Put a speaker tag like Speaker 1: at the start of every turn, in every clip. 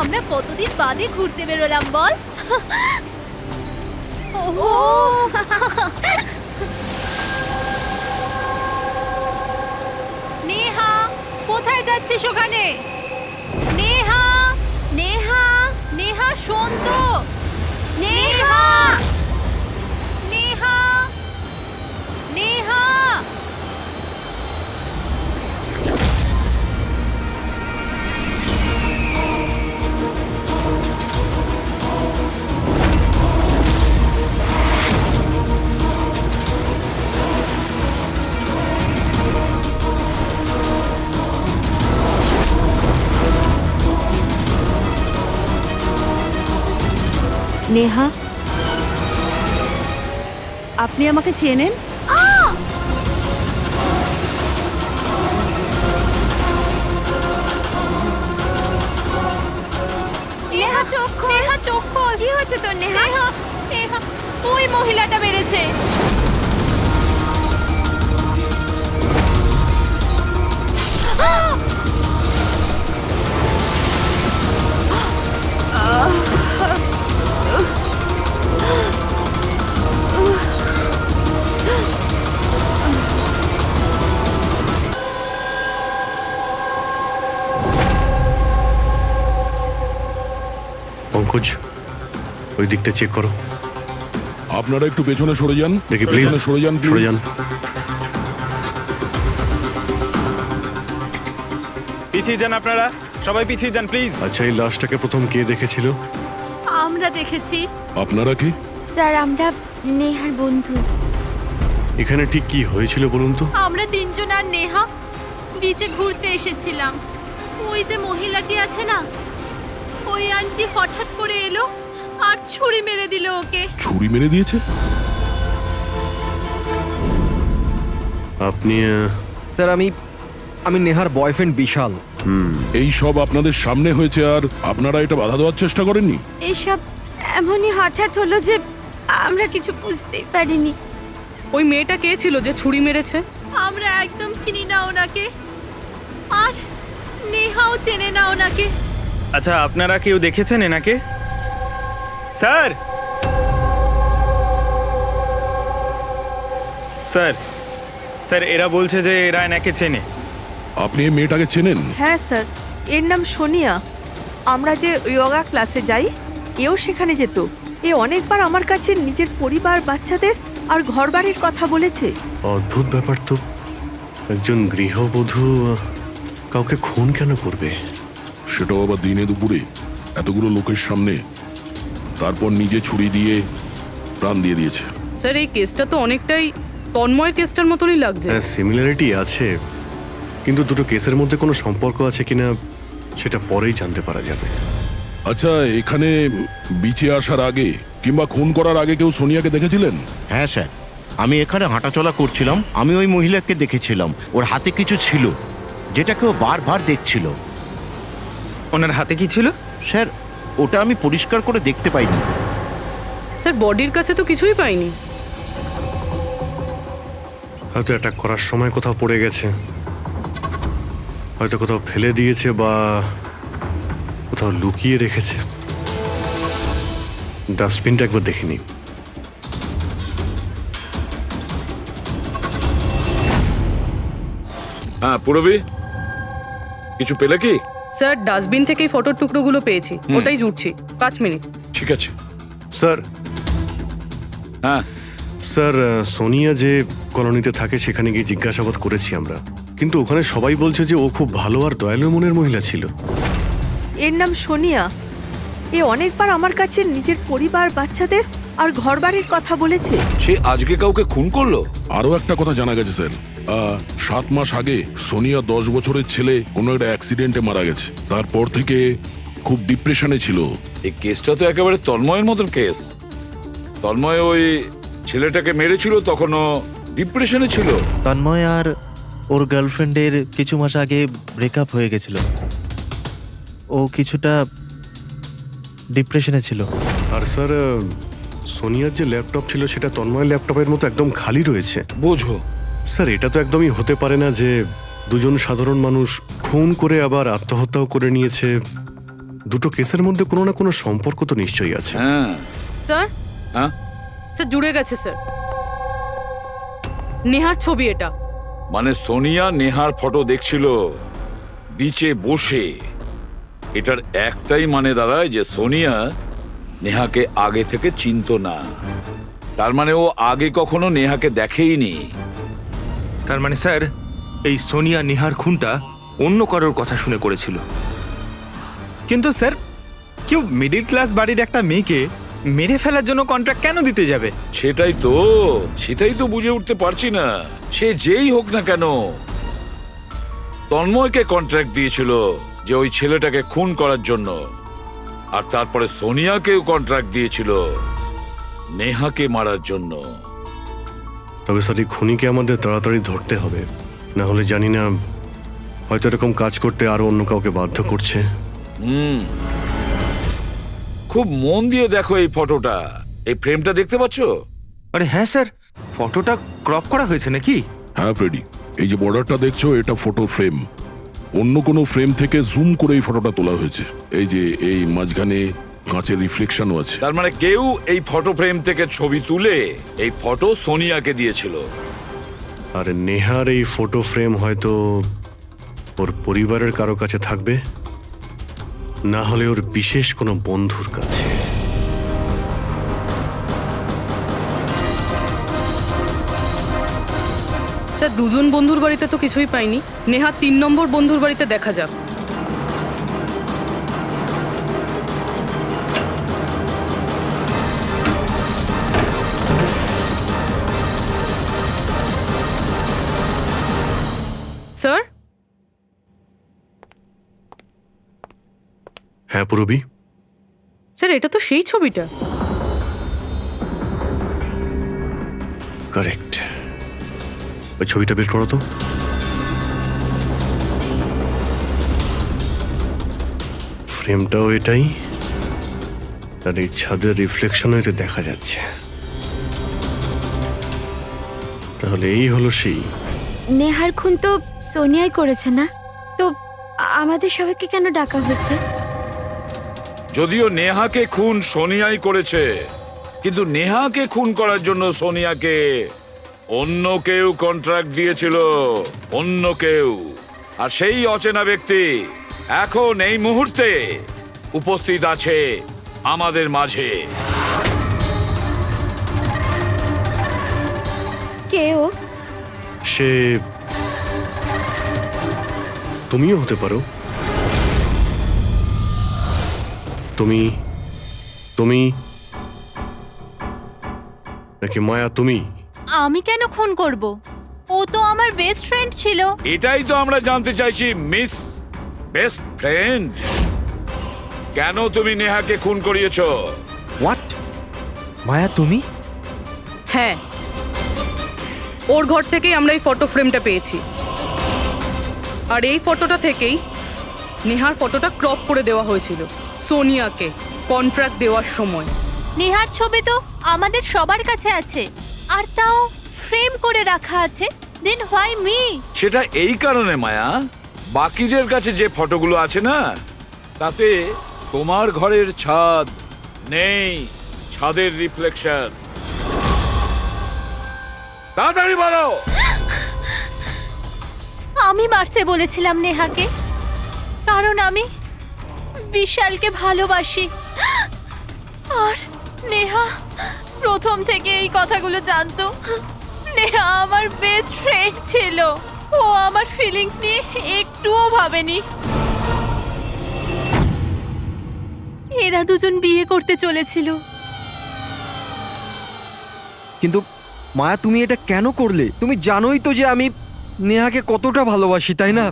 Speaker 1: আমরা কতদিন বাদে ঘুরতে বেরোলাম বল। ওহো নেহা, কোথায় যাচ্ছিস ওখানে? নেহা, নেহা, নেহা শোন তো। নেহা, নেহা, নেহা।
Speaker 2: নেহা, আপনি আমাকে চেনেন?
Speaker 1: নেহা চোখ খোল। নেহা চোখ খোল। কি হয়েছে তোর নেহা? নেহা, নেহা, ওই মহিলাটা মেরেছে।
Speaker 3: পঙ্কজ, ওই দিকটা চেক করো।
Speaker 4: আপনারা একটু পেছনে সরে যান।
Speaker 3: দেখি প্লিজ,
Speaker 4: পেছনে সরে যান,
Speaker 3: সরে যান।
Speaker 5: পিছিয়ে যান আপনারা, সবাই পিছিয়ে যান প্লিজ।
Speaker 3: আচ্ছা, এই লাশটাকে প্রথম কে দেখেছিল?
Speaker 1: আমরা দেখেছি।
Speaker 4: আপনারা কি?
Speaker 2: স্যার, আমরা নেহার বন্ধু।
Speaker 3: এখানে ঠিক কি হয়েছিল বলুন তো?
Speaker 1: আমরা তিনজন আর নেহা বিচে ঘুরতে এসেছিলাম। ওই যে মহিলাটি আছে না, ওই আন্টি হঠাৎ করে এলো আর ছুরি মেরে দিল ওকে।
Speaker 4: ছুরি মেরে দিয়েছে?
Speaker 3: আপনি
Speaker 5: স্যার, আমি নেহার বয়ফ্রেন্ড বিশাল।
Speaker 4: এই সব আপনাদের সামনে হয়েছে আর আপনারা এটা বাধা দেওয়ার চেষ্টা করেননি?
Speaker 2: এইসব এমনই হঠাৎ হলো যে আমরা কিছু বুঝতেই পারিনি।
Speaker 6: ওই মেয়েটা কে ছিল যে ছুরি মেরেছে?
Speaker 1: আমরা একদম চিনি না ওনাকে, আর নেহাও চেনে না ওনাকে।
Speaker 5: আচ্ছা, আপনারা কেউ দেখেছেন এনাকে? স্যার, স্যার, স্যার, এরা বলছে যে এরা এনাকে চেনে।
Speaker 4: আপনি এই মেয়েটাকে চেনেন?
Speaker 7: হ্যাঁ স্যার, এর নাম সোনিয়া। আমরা যে যোগা ক্লাসে যাই, এও সেখানে যেত। এ অনেকবার আমার কাছে নিজের পরিবার, বাচ্চাদের আর ঘরবাড়ির কথা বলেছে।
Speaker 3: অদ্ভুত ব্যাপার তো। একজন গৃহবধূ কাউকে খুন কেন করবে?
Speaker 4: সেটাও আবার দিনে দুপুরে, এতগুলো লোকের সামনে। তারপর নিজে ছুরি দিয়ে প্রাণ দিয়ে দিয়েছে।
Speaker 6: স্যার, এই কেসটা তো অনেকটাই তন্ময়ের কেসটার মতনই লাগছে।
Speaker 3: হ্যাঁ, সিমিলারিটি আছে, কিন্তু দুটো কেসের মধ্যে কোনো সম্পর্ক আছে কিনা সেটা পরেই জানতে পারা যাবে।
Speaker 4: আচ্ছা, এখানে বিচে আসার আগে কিংবা খুন করার আগে কেউ সোনিয়াকে দেখেছিলেন?
Speaker 8: হ্যাঁ স্যার, আমি এখানে হাঁটাচলা করছিলাম, আমি ওই মহিলাকে দেখেছিলাম। ওর হাতে কিছু ছিল যেটা কেউ বারবার দেখছিল।
Speaker 5: ওনার হাতে কি ছিল?
Speaker 8: স্যার, ওটা আমি পরিষ্কার করে দেখতে পাইনি।
Speaker 6: স্যার, বডির কাছে তো কিছুই পাইনি।
Speaker 3: হয়তো অ্যাটাক করার সময় কোথাও পড়ে গেছে, হয়তো কোথাও ফেলে দিয়েছে বা কোথাও লুকিয়ে রেখেছে। ডাস্টবিনটা একবার দেখিনি।
Speaker 9: হ্যাঁ পুরবি, কিছু পেলে কি?
Speaker 6: স্যার, ডাস্টবিন থেকেই ফটোর টুকরোগুলো পেয়েছি, ওটাই জুটছি। 5 মিনিট।
Speaker 9: ঠিক আছে
Speaker 3: স্যার,
Speaker 9: হ্যাঁ
Speaker 3: স্যার, সোনিয়া যে কলোনিতে থাকে সেখানে গিয়ে জিজ্ঞাসাবাদ করেছি আমরা, কিন্তু ওখানে সবাই বলছে যে ও খুব ভালো আর দয়ালু মনের মহিলা ছিল।
Speaker 7: এর নাম সোনিয়া। এ অনেকবার আমার কাছে নিজের পরিবার, বাচ্চাদের আর ঘরবাড়ির কথা বলেছে।
Speaker 9: সে আজকে কাউকে খুন করলো?
Speaker 4: আরো একটা কথা জানা গেছে স্যার, 7 মাস আগে সোনিয়া 10 বছরের ছেলে কোনো একটা অ্যাক্সিডেন্টে মারা গেছে। তারপর থেকে খুব ডিপ্রেশনে ছিল।
Speaker 9: এই কেসটা তো একেবারে তন্ময়ের মতন কেস। তন্ময় ওই ছেলেটাকে মেরেছিল, তখনও ডিপ্রেশনে ছিল।
Speaker 10: তন্ময় আর ওর গার্লফ্রেন্ডের কিছু মাস আগে ব্রেকআপ হয়ে গেছিল। ও কিছুটা ডিপ্রেশনে ছিল।
Speaker 3: আর স্যার, সোনিয়ার যে ল্যাপটপ ছিল সেটা তন্ময়ের ল্যাপটপের মতো একদম খালি রয়েছে।
Speaker 9: বোঝো
Speaker 3: স্যার, এটা তো একদমই হতে পারে না যে দুজন সাধারণ মানুষ খুন করে আবার আত্মহত্যাও করে নিয়েছে। দুটো কেসের মধ্যে কোনো না কোনো সম্পর্ক তো নিশ্চয়ই আছে।
Speaker 9: হ্যাঁ
Speaker 6: স্যার
Speaker 9: হ্যাঁ
Speaker 6: স্যার জুড়ে গেছে স্যার। নেহার ছবি এটা।
Speaker 9: মানে সোনিয়া নেহার ফটো দেখছিল বিচে বসে। এটার একটাই মানে দাঁড়ায় যে সোনিয়া নেহাকে আগে থেকে চিনতো না। তার মানে ও আগে কখনো নেহাকে দেখেইনি।
Speaker 5: তার মানে স্যার এই সোনিয়া নেহার খুনটা অন্য কারোর কথা শুনে করেছিল। কিন্তু স্যার কেউ মিডল ক্লাস বাড়ির একটা মেয়েকে মেরে ফেলার জন্য কন্ট্রাক্ট কেন দিতে যাবে?
Speaker 9: সেটাই তো বুঝে উঠতে পারছি না। সে যেই হোক না কেন তন্ময়কে কন্ট্রাক্ট দিয়েছিল যে ওই ছেলেটাকে খুন করার জন্য, আর তারপরে সোনিয়াকেও কন্ট্রাক্ট দিয়েছিল নেহাকে মারার জন্য।
Speaker 3: তবে স্যার এই খুনিকে আমাদের তাড়াতাড়ি ধরতে হবে, না হলে জানি না হয়তো এরকম কাজ করতে আরো অন্য কাউকে বাধ্য করছে।
Speaker 9: খুব মন দিয়ে দেখো এই ফটোটা, এই ফ্রেমটা দেখতে পাচ্ছো?
Speaker 5: আরে হ্যাঁ স্যার, ফটোটা ক্রপ করা হয়েছে নাকি?
Speaker 4: হ্যাঁ ফ্রেডি, এই যে বর্ডারটা দেখছো এটা ফটো ফ্রেম। অন্য কোনো ফ্রেম থেকে জুম করে এই ফটোটা তোলা হয়েছে। এই যে এই মাঝখানে কাঁচের রিফ্লেকশনও আছে।
Speaker 9: তার মানে কেউ এই ফটো ফ্রেম থেকে ছবি তুলে এই ফটো সোনিয়াকে দিয়েছিল।
Speaker 3: আর নেহার এই ফটো ফ্রেম হয়তো ওর পরিবারের কারো কাছে থাকবে, না হলে ওর বিশেষ কোনো বন্ধুর কাছে।
Speaker 6: স্যার দুজন বন্ধুর বাড়িতে তো কিছুই পাইনি। নেহা 3 নম্বর বন্ধুর বাড়িতে দেখা যাক। স্যার
Speaker 3: হ্যাঁ পুরবি,
Speaker 6: স্যার এটা তো সেই ছবিটা।
Speaker 3: কারেক্ট। ওই ছবিটা বের করো তো। ফ্রেমটাও এটাই, আর এই ছাদের রিফ্লেকশনও এতে দেখা যাচ্ছে। তাহলে এই হলো সেই।
Speaker 2: নেহার খুন তো সোনিয়াই করেছে না? তো আমাদের সবাইকে কেন ডাকা হয়েছে?
Speaker 9: যদিও নেহাকে খুন সোনিয়াই করেছে, কিন্তু নেহাকে খুন করার জন্য সোনিয়াকে অন্য কেউ কন্ট্রাক্ট দিয়েছিল, অন্য কেউ। আর সেই অচেনা ব্যক্তি এখন এই মুহূর্তে উপস্থিত আছে আমাদের মাঝে।
Speaker 2: কেউ?
Speaker 3: সে তুমিও হতে পারো। তুমি তুমি নাকি মায়া তুমি?
Speaker 1: আমি কেন খুন করব? ও তো আমার বেস্ট ফ্রেন্ড ছিল।
Speaker 9: এটাই তো আমরা জানতে চাইছি মিস বেস্ট ফ্রেন্ড। কেন তুমি নেহাকে খুন করিয়েছো?
Speaker 5: হোয়াট? মায়া তুমি?
Speaker 6: হ্যাঁ, ওর ঘর থেকেই আমরা এই ফটো ফ্রেমটা পেয়েছি। আর এই ফটোটা থেকেই নেহার ফটোটা ক্রপ করে দেওয়া হয়েছিল সোনিয়াকে কন্ট্রাক্ট দেওয়ার সময়।
Speaker 1: নেহার ছবি তো আমাদের সবার কাছে আছে, আর তাও ফ্রেম করে রাখা আছে। Then why me?
Speaker 9: সেটা এই কারণে মায়া, বাকিদের কাছে যে ফটোগুলো আছে না, তাতে তোমার ঘরের ছাদ নেই, ছাদের রিফ্লেকশন। তাড়াতাড়ি বলো।
Speaker 1: আমি মারতে বলেছিলাম নেহাকে, কারণ আমি বিশালকে ভালোবাসি। আর নেহা প্রথম থেকে এই কথাগুলো জানতো। নেহা আমার বেস্ট ফ্রেন্ড ছিল, ও আমার ফিলিংস নিয়ে একটুও ভাবেনি। এরা দুজন বিয়ে করতে চলেছিল।
Speaker 11: কিন্তু মায়া তুমি এটা কেন করলে? তুমি জানোই তো যে আমি নেহাকে কতটা ভালোবাসি, তাই না?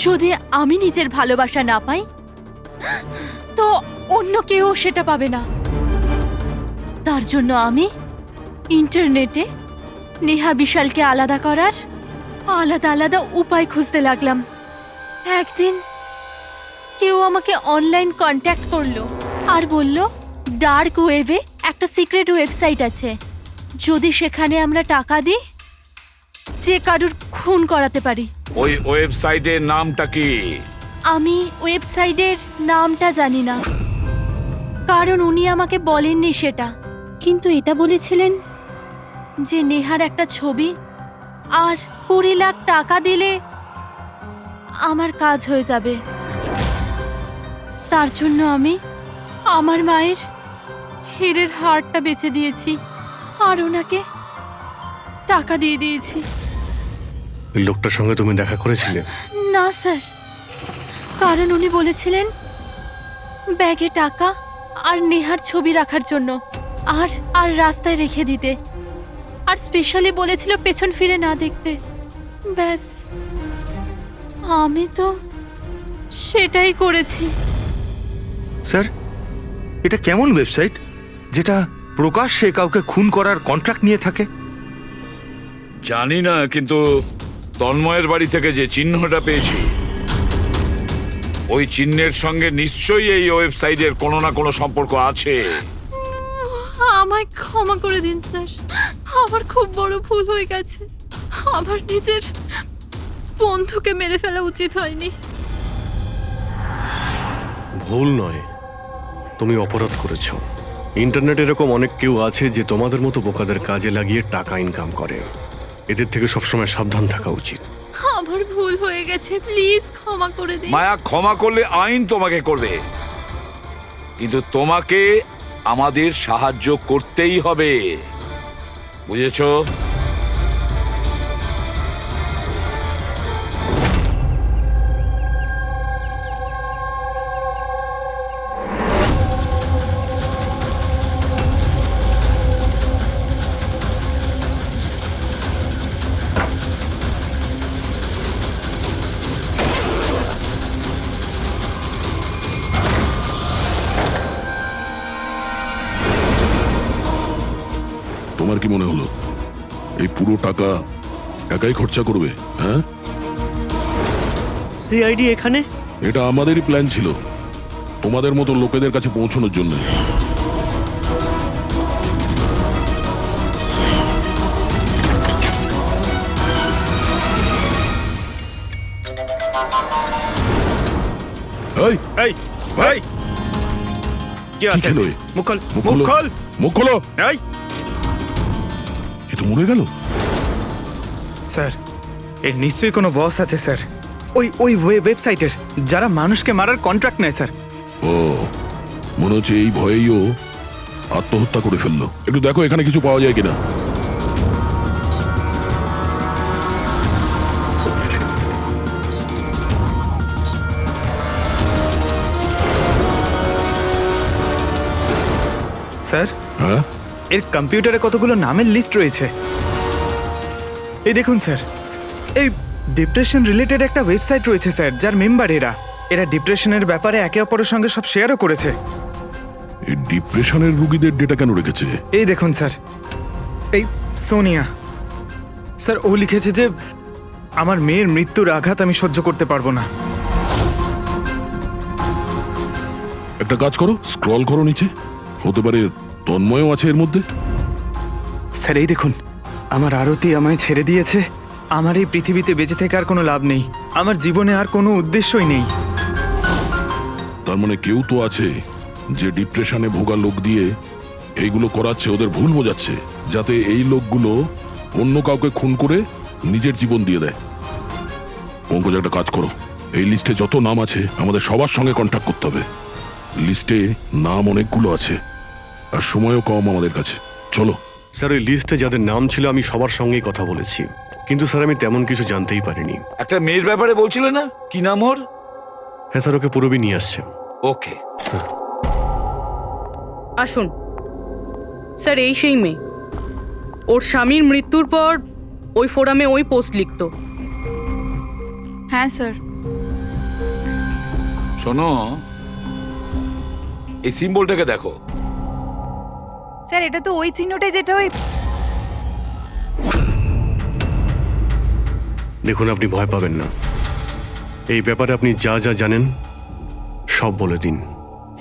Speaker 1: যদি আমি নিজের ভালোবাসা না পাই, তো অন্য কেউ সেটা পাবে না। তার জন্য আমি ইন্টারনেটে নেহা বিশালকে আলাদা করার আলাদা আলাদা উপায় খুঁজতে লাগলাম। একদিন কেউ আমাকে অনলাইন কন্ট্যাক্ট করলো আর বলল ডার্ক ওয়েবে একটা সিক্রেট ওয়েবসাইট আছে, যদি সেখানে আমরা টাকা দিই যে কারুর খুন করাতে পারি।
Speaker 9: ওই ওয়েবসাইটের নামটা কি?
Speaker 1: আমি ওয়েবসাইটের নামটা জানি না, কারণ উনি আমাকে বলেননি সেটা। কিন্তু এটা বলেছিলেন যে নেহার একটা ছবি আর 20 লাখ টাকা দিলে আমার কাজ হয়ে যাবে। তার জন্য আমি আমার মায়ের হীরের হারটা বেচে দিয়েছি আর ওনাকে টাকা দিয়ে দিয়েছি।
Speaker 3: ওই লোকটার সঙ্গে তুমি দেখা করেছিলে?
Speaker 1: না স্যার, কারণ উনি বলেছিলেন ব্যাগে টাকা আর নেহার ছবি রাখার জন্য, আর আর রাস্তায় রেখে দিতে, আর স্পেশালি বলেছিল পেছন ফিরে না দেখতে। ব্যাস, আমি তো সেটাই করেছি।
Speaker 5: স্যার, এটা কেমন ওয়েবসাইট যেটা প্রকাশ্যে কাউকে খুন করার কন্ট্রাক্ট নিয়ে থাকে?
Speaker 9: জানি না, কিন্তু তন্ময়ের বাড়ি থেকে যে চিহ্নটা পেয়েছি, ওই চিহ্নের সঙ্গে নিশ্চয়ই এই ওয়েবসাইটের কোনো না কোনো সম্পর্ক আছে।
Speaker 1: আমায় ক্ষমা করে দিন স্যার, আমার খুব বড় ভুল হয়ে গেছে। আমার নিজের বন্ধুকে মেরে ফেলা উচিত হয়নি।
Speaker 3: ভুল নয়, তুমি অপরাধ করেছো। ইন্টারনেটে এরকম অনেক কেউ আছে যে তোমাদের মতো বোকাদের কাজে লাগিয়ে টাকা ইনকাম করে। এদের থেকে সবসময় সাবধান থাকা উচিত।
Speaker 1: আমার ভুল হয়ে গেছে, প্লিজ ক্ষমা করে দিন।
Speaker 9: মায়া, ক্ষমা করলে আইন তোমাকে করবে, কিন্তু তোমাকে আমাদের সাহায্য করতেই হবে, বুঝেছো?
Speaker 4: তোমার কি মনে হলো এই পুরো টাকা একাই খরচা করবে? হ্যাঁ,
Speaker 10: সিআইডি এখানে?
Speaker 4: এটা আমাদেরই প্ল্যান ছিল, তোমাদের মতো লোকেদের কাছে পৌঁছানোর জন্য। এই,
Speaker 5: এই ভাই, কি আছে?
Speaker 4: ছিল এ?
Speaker 5: মুখ খোল,
Speaker 4: মুখ
Speaker 5: মুখ
Speaker 4: খোলো।
Speaker 5: খোল।
Speaker 4: মুখ খোলো।
Speaker 5: এই
Speaker 4: এ তো মরে গেল।
Speaker 5: স্যার, এর নিশ্চয়ই কোনো বস আছে স্যার, ওই ওয়েবসাইটের, যারা মানুষকে মারার কন্ট্রাক্ট নেয় স্যার।
Speaker 4: ও, মনে হচ্ছে এই ভয়েই ও আত্মহত্যা করে ফেললো। একটু দেখো এখানে কিছু পাওয়া যায় কিনা।
Speaker 5: স্যার,
Speaker 4: হ্যাঁ,
Speaker 5: এর কম্পিউটারে কতগুলো নামের লিস্ট রয়েছে। এই দেখুন স্যার, এই ডিপ্রেশন রিলেটেড একটা ওয়েবসাইট রয়েছে স্যার, যার মেম্বার এরা ডিপ্রেশনের ব্যাপারে একে অপরের সঙ্গে সব শেয়ারও করেছে।
Speaker 4: এই ডিপ্রেশনের রুগীদের ডেটা কেন রেখেছে?
Speaker 5: এই দেখুন স্যার, এই সোনিয়া স্যার, ও লিখেছে যে আমার মেয়ের মৃত্যুর আঘাত আমি সহ্য করতে পারবো না।
Speaker 4: একটা কাজ করো, স্ক্রল করো নিচে, হতে পারে তন্ময়ও আছে এর মধ্যে।
Speaker 5: স্যার এই দেখুন, আমার আরতি আমায় ছেড়ে দিয়েছে, আমার এই পৃথিবীতে বেঁচে থেকে আর কোনো লাভ নেই, আমার জীবনে আর কোনো উদ্দেশ্যই নেই।
Speaker 4: তার মানে কেউ তো আছে যে ডিপ্রেশনে ভোগা লোক দিয়ে এইগুলো করাচ্ছে, ওদের ভুল বোঝাচ্ছে, যাতে এই লোকগুলো অন্য কাউকে খুন করে নিজের জীবন দিয়ে দেয়। পঙ্কজ, একটা কাজ করো, এই লিস্টে যত নাম আছে আমাদের সবার সঙ্গে কন্ট্যাক্ট করতে হবে। লিস্টে নাম অনেকগুলো আছে আর সময়ও কম আমাদের কাছে। চলো।
Speaker 3: স্যার, ওই লিস্টে যাদের নাম ছিল আমি সবার সঙ্গেই কথা বলেছি, কিন্তু স্যার আমি তেমন কিছু জানতেই পারিনি।
Speaker 9: একটা মেয়ের ব্যাপারে বলছিলে না, কি নাম ওর?
Speaker 3: হ্যাঁ স্যার, ওকে পুরবি নিয়ে আসছে।
Speaker 9: ওকে,
Speaker 6: আসুন স্যার, এই সেই মেয়ে, ওর স্বামীর মৃত্যুর পর ওই ফোরামে ওই পোস্ট লিখতো।
Speaker 2: হ্যাঁ স্যার।
Speaker 9: শোনো, এই সিম্বলটাকে দেখো।
Speaker 2: স্যার, এটা তো ওই চিহ্নটাই যেটা ওই।
Speaker 3: দেখুন, আপনি ভয় পাবেন না, এই ব্যাপারে আপনি যা যা জানেন সব বলে দিন।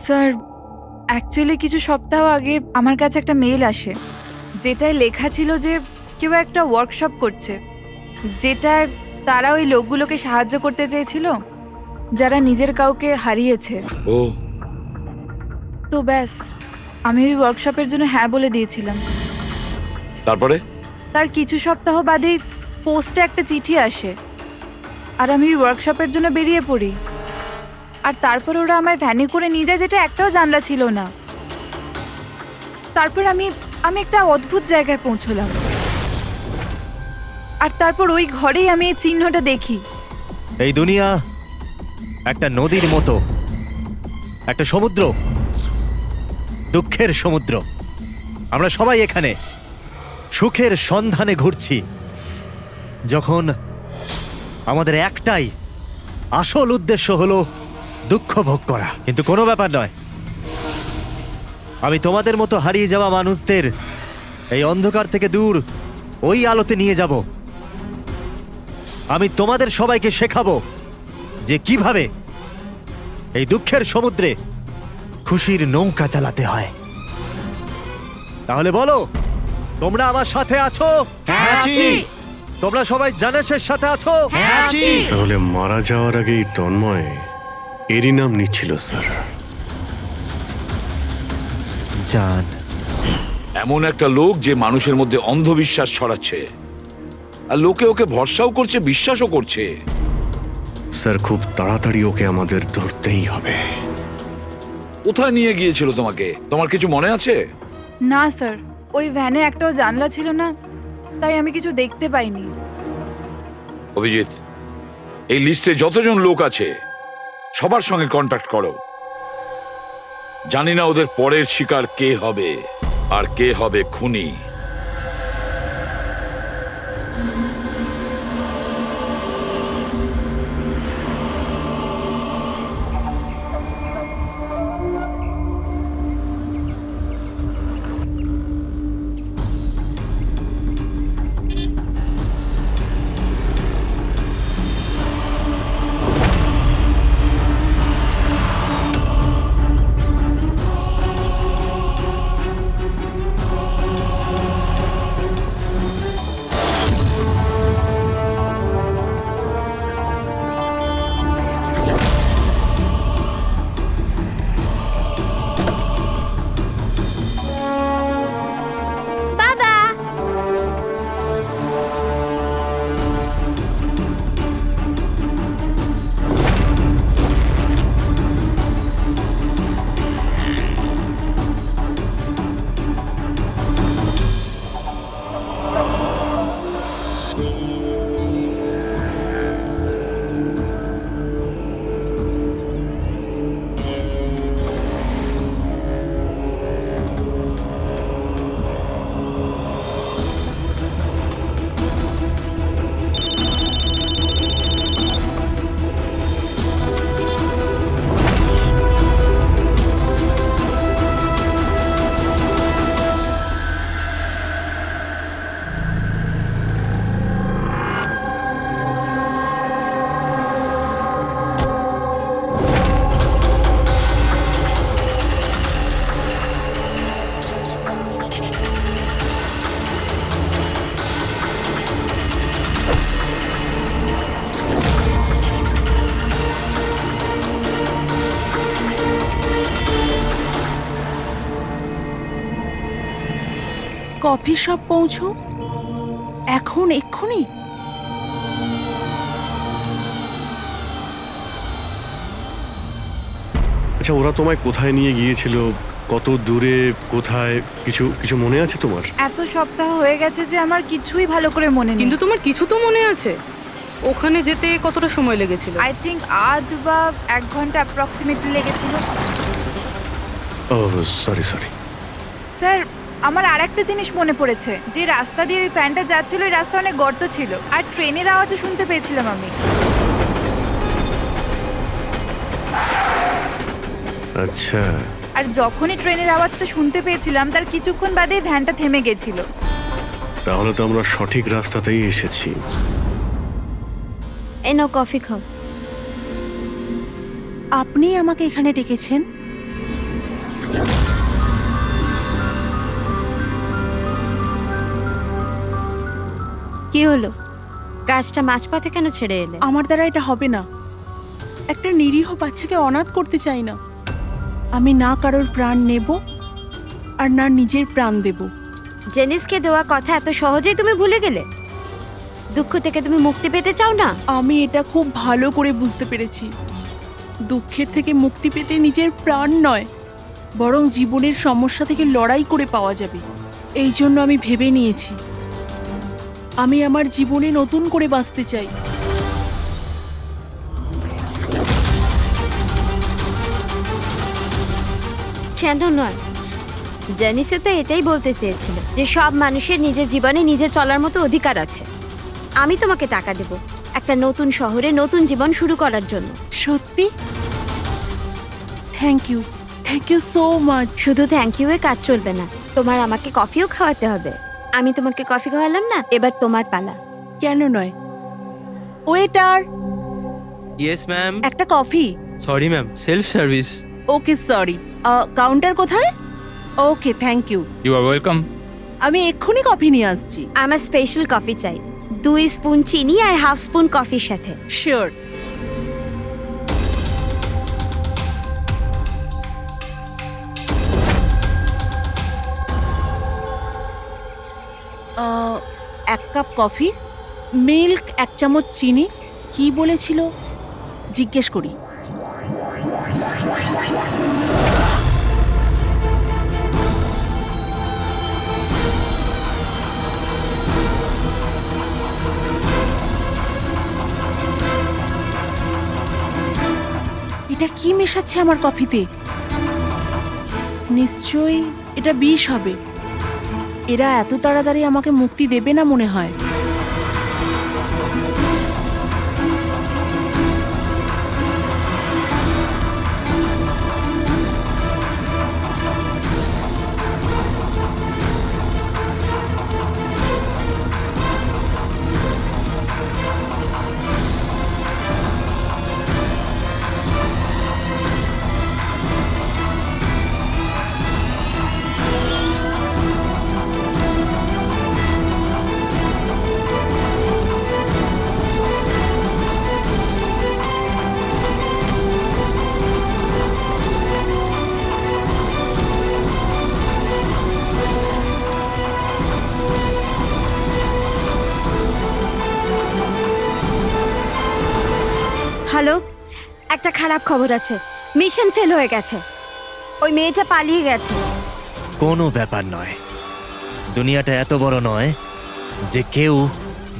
Speaker 2: স্যার, অ্যাকচুয়ালি কিছু সপ্তাহ আগে আমার কাছে একটা মেল আসে, যেটায় লেখা ছিল যে কেউ একটা ওয়ার্কশপ করছে, যেটায় তারা ওই লোকগুলোকে সাহায্য করতে চেয়েছিল, যারা নিজের কাউকে হারিয়েছে।
Speaker 9: ও
Speaker 2: তো ব্যাস, আমি ওই ওয়ার্কশপের জন্য হ্যাঁ বলে দিয়েছিলাম।
Speaker 9: তারপরে
Speaker 2: তার কিছু সপ্তাহ বাদেই পোস্টে একটা চিঠি আসে, আর আমি ওই ওয়ার্কশপের জন্য বেরিয়ে পড়ি। আর তারপর ওরা আমায় ভ্যানে করে নিয়ে যায়, যেটা একটাও জানলা ছিল না। তারপর আমি একটা অদ্ভুত জায়গায় পৌঁছলাম, আর তারপর ওই ঘরেই আমি এই চিহ্নটা দেখি।
Speaker 10: এই দুনিয়া একটা নদীর মতো, একটা সমুদ্র, দুঃখের সমুদ্র। আমরা সবাই এখানে সুখের সন্ধানে ঘুরছি, যখন আমাদের একটাই আসল উদ্দেশ্য হলো দুঃখ ভোগ করা। কিন্তু কোনো ব্যাপার নয়, আমি তোমাদের মতো হারিয়ে যাওয়া মানুষদের এই অন্ধকার থেকে দূর ওই আলোতে নিয়ে যাব। আমি তোমাদের সবাইকে শেখাবো যে কিভাবে এই দুঃখের সমুদ্রে খুশির নৌকা চালাতে হয়। তাহলে বলো, তোমরা আমার সাথে আছো? তোমরা সবাই জানেশের সাথে আছো?
Speaker 3: তাহলে মারা যাওয়ার আগেই তন্ময় এরই নাম নিচ্ছিল স্যার।
Speaker 10: জান,
Speaker 9: এমন একটা লোক যে মানুষের মধ্যে অন্ধবিশ্বাস ছড়াচ্ছে, আর লোকে ওকে ভরসাও করছে, বিশ্বাসও করছে।
Speaker 3: স্যার খুব তাড়াতাড়ি ওকে আমাদের ধরতেই হবে।
Speaker 9: কোথায় নিয়ে গিয়েছিল তোমাকে? তোমার কিছু মনে আছে?
Speaker 2: না স্যার, ওই ভ্যানে একটাও জানলা ছিল না, তাই আমি কিছু দেখতে পাইনি।
Speaker 9: অভিজিৎ, এই লিস্টে যতজন লোক আছে সবার সঙ্গে কন্ট্যাক্ট করো। জানি না ওদের পরের শিকার কে হবে আর কে হবে খুনি।
Speaker 1: কফি শপ পৌঁছো এখন, এক্ষুনি?
Speaker 3: আচ্ছা, ওরা তোমায় কোথায় নিয়ে গিয়েছিল, কত দূরে, কোথায়, কিছু কিছু মনে আছে তোমার?
Speaker 2: এত সপ্তাহ হয়ে গেছে যে আমার কিছুই ভালো করে মনে নেই।
Speaker 6: কিন্তু তোমার কিছু তো মনে আছে, ওখানে যেতে কতটা সময় লেগেছিল?
Speaker 2: আই থিঙ্ক আধ বা 1 ঘন্টা অ্যাপ্রক্সিমেটলি লেগেছিল।
Speaker 3: ও সরি।
Speaker 2: স্যার, আমার আরেকটা জিনিস মনে পড়েছে, যে রাস্তা দিয়ে ওই ফ্যানটা যাচ্ছিল ওই রাস্তা অনেক গর্ত ছিল, আর ট্রেনের আওয়াজও শুনতে পেয়েছিলাম আমি।
Speaker 3: আচ্ছা,
Speaker 2: আর যখনই ট্রেনের আওয়াজটা শুনতে পেয়েছিলাম তার কিছুক্ষণ বাদেই ভ্যানটা থেমে গেছিল।
Speaker 3: তাহলে তো আমরা সঠিক রাস্তাতেই এসেছি।
Speaker 1: এই নাও কফি খাও। আপনি আমাকে এখানে ডেকেছেন?
Speaker 12: কি হলো? কাজটা মাঝপথে কেন ছেড়ে এলে?
Speaker 1: আমার দ্বারা এটা হবে না।
Speaker 6: একটা নিরীহ বাচ্চাকে অনাথ করতে চাই না। আমি না কারোর প্রাণ নেব আর না নিজের প্রাণ দেব।
Speaker 12: জেনিসকে দেওয়া কথা এত সহজেই তুমি ভুলে গেলে? দুঃখ থেকে তুমি মুক্তি পেতে চাও না?
Speaker 6: আমি এটা খুব ভালো করে বুঝতে পেরেছি। দুঃখের থেকে মুক্তি পেতে নিজের প্রাণ নয়, বরং জীবনের সমস্যা থেকে লড়াই করে পাওয়া যাবে। এই জন্য আমি ভেবে নিয়েছি আমি আমার জীবনে নতুন করে বাঁচতে চাই।
Speaker 12: কেন নয়? জেনিসও তো এটাই বলতে চেয়েছিল যে সব মানুষের নিজের জীবনে নিজে চলার মতো অধিকার আছে। আমি তোমাকে টাকা দেব একটা নতুন শহরে নতুন জীবন শুরু করার জন্য।
Speaker 6: সত্যি? Thank you so much.
Speaker 12: শুধু থ্যাংক ইউ এ কাজ চলবে না, তোমার আমাকে কফিও খাওয়াতে হবে। আমি তোমাকে কফি খাওয়ালাম না, এবার তোমার পালা।
Speaker 6: কেন নয়? Waiter,
Speaker 13: yes ma'am.
Speaker 6: একটা coffee.
Speaker 13: Sorry ma'am, self service.
Speaker 6: Okay sorry, counter কোথায়? Okay thank you.
Speaker 13: You are welcome.
Speaker 6: আমি এক্ষুনি কফি নিয়ে আসছি।
Speaker 12: আমার স্পেশাল কফি চাই, 2 স্পুন চিনি আর হাফ স্পুন কফির সাথে।
Speaker 6: শিওর। এক কাপ কফি, মিল্ক 1 চামচ চিনি। কি বলেছিল জিজ্ঞেস করি। এটা কি মেশাচ্ছে আমার কফিতে? নিশ্চয়ই এটা বিষ হবে। এরা এত তাড়াতাড়ি আমাকে মুক্তি দেবে না মনে হয়।
Speaker 12: হ্যালো, একটা খারাপ খবর আছে। মিশন ফেল হয়ে গেছে। ওই মেয়েটা পালিয়ে গেছে।
Speaker 10: কোনো ব্যাপার নয়, দুনিয়াটা এত বড় নয় যে কেউ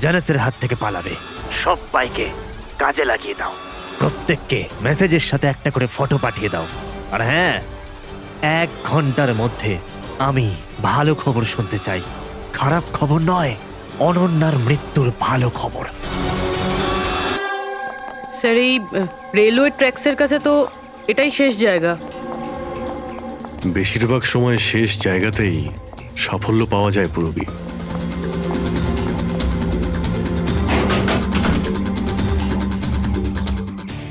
Speaker 10: জানাসের হাত থেকে পালাবে। সবাইকে কাজে লাগিয়ে দাও, প্রত্যেককে মেসেজের সাথে একটা করে ফটো পাঠিয়ে দাও। আর হ্যাঁ, 1 ঘন্টার মধ্যে আমি ভালো খবর শুনতে চাই। খারাপ খবর নয়, অনন্যার মৃত্যুর ভালো খবর।
Speaker 6: স্যার, এই রেলওয়ে ট্র্যাক্সের কাছে তো এটাই শেষ জায়গা।
Speaker 3: বেশিরভাগ সময় শেষ জায়গাতেই সাফল্য পাওয়া যায় পূরবী।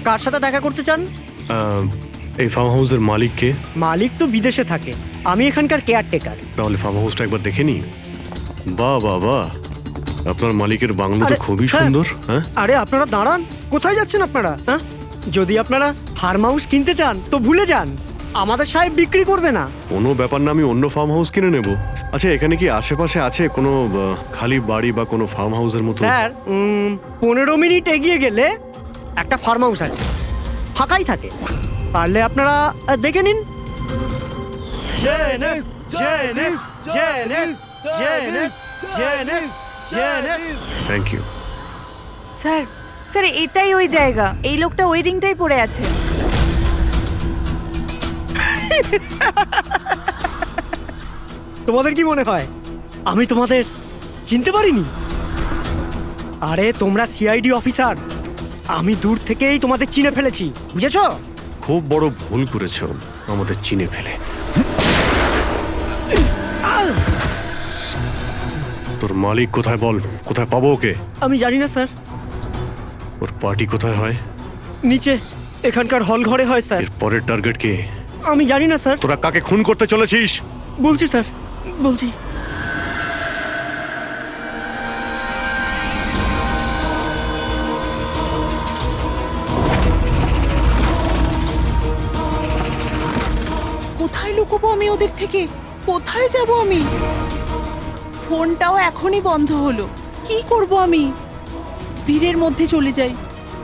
Speaker 11: কার সাথে দেখা করতে চান?
Speaker 3: এই ফার্ম হাউসের মালিককে।
Speaker 11: মালিক তো বিদেশে থাকে, আমি এখানকার কেয়ারটেকার।
Speaker 3: তাহলে ফার্ম হাউসটা একবার দেখে নি। বাহ বাহ বাহ, আপনার মালিকের বাংলো তো
Speaker 11: আরে,
Speaker 3: খুবই
Speaker 11: স্যার।
Speaker 3: সুন্দর। হ্যাঁ,
Speaker 11: আরে আপনারা দাঁড়ান, কোথায় যাচ্ছেন আপনারা? হ্যাঁ, যদি আপনারা ফার্ম হাউস কিনতে চান তো ভুলে যান, আমাদের সাহেব বিক্রি করবে না।
Speaker 3: কোনো ব্যাপার না, আমি অন্য ফার্ম হাউস কিনে নেব। আচ্ছা, এখানে কি আশেপাশে আছে কোনো খালি বাড়ি বা কোনো ফার্ম হাউসের মতো?
Speaker 11: স্যার, 15 মিনিট এগিয়ে গেলে একটা ফার্ম হাউস আছে, ফাঁকাই থাকে। পারলে আপনারা দেখে নিন।
Speaker 3: Thank you.
Speaker 2: স্যার, স্যার এটাই ওই জায়গা। এই লোকটা ওই রিংটাই পড়ে আছে।
Speaker 11: তোমাদের কি মনে হয় আমি তোমাদের চিনতে পারিনি? আরে তোমরা সিআইডি অফিসার, আমি দূর থেকেই তোমাদের চিনে ফেলেছি, বুঝেছো?
Speaker 3: খুব বড় ভুল করেছো আমাদের চিনে ফেলে। তোর মালিক কোথায় বল, কোথায় পাবো ওকে?
Speaker 11: আমি জানি না স্যার।
Speaker 3: ওর পার্টি কোথায় হয়?
Speaker 11: নিচে এখানকার হল ঘরে হয় স্যার।
Speaker 3: এর পরের টার্গেট কে?
Speaker 11: আমি জানি না স্যার।
Speaker 3: তোরা কাকে খুন করতে চলেছিস?
Speaker 11: বলছি স্যার, বলছি।
Speaker 14: কোথায় লুকোবো আমি ওদের থেকে? কোথায় যাব আমি? ফোনটাও এখনই বন্ধ হলো। কি করব আমি? ভিড়ের মধ্যে চলে যাই,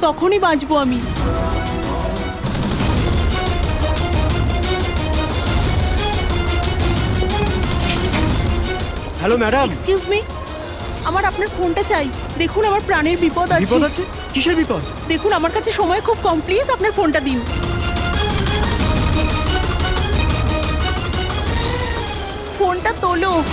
Speaker 14: তখনই বাঁচবো আমি।
Speaker 11: Hello madam.
Speaker 14: এক্সকিউজ মি, আমার আপনার ফোনটা চাই। দেখুন আমার প্রাণের বিপদ আছে।
Speaker 11: বিপদ আছে? কিসের বিপদ?
Speaker 14: দেখুন আমার কাছে সময় খুব কম, প্লিজ আপনার ফোনটা দিন। ফোনটা তোলো।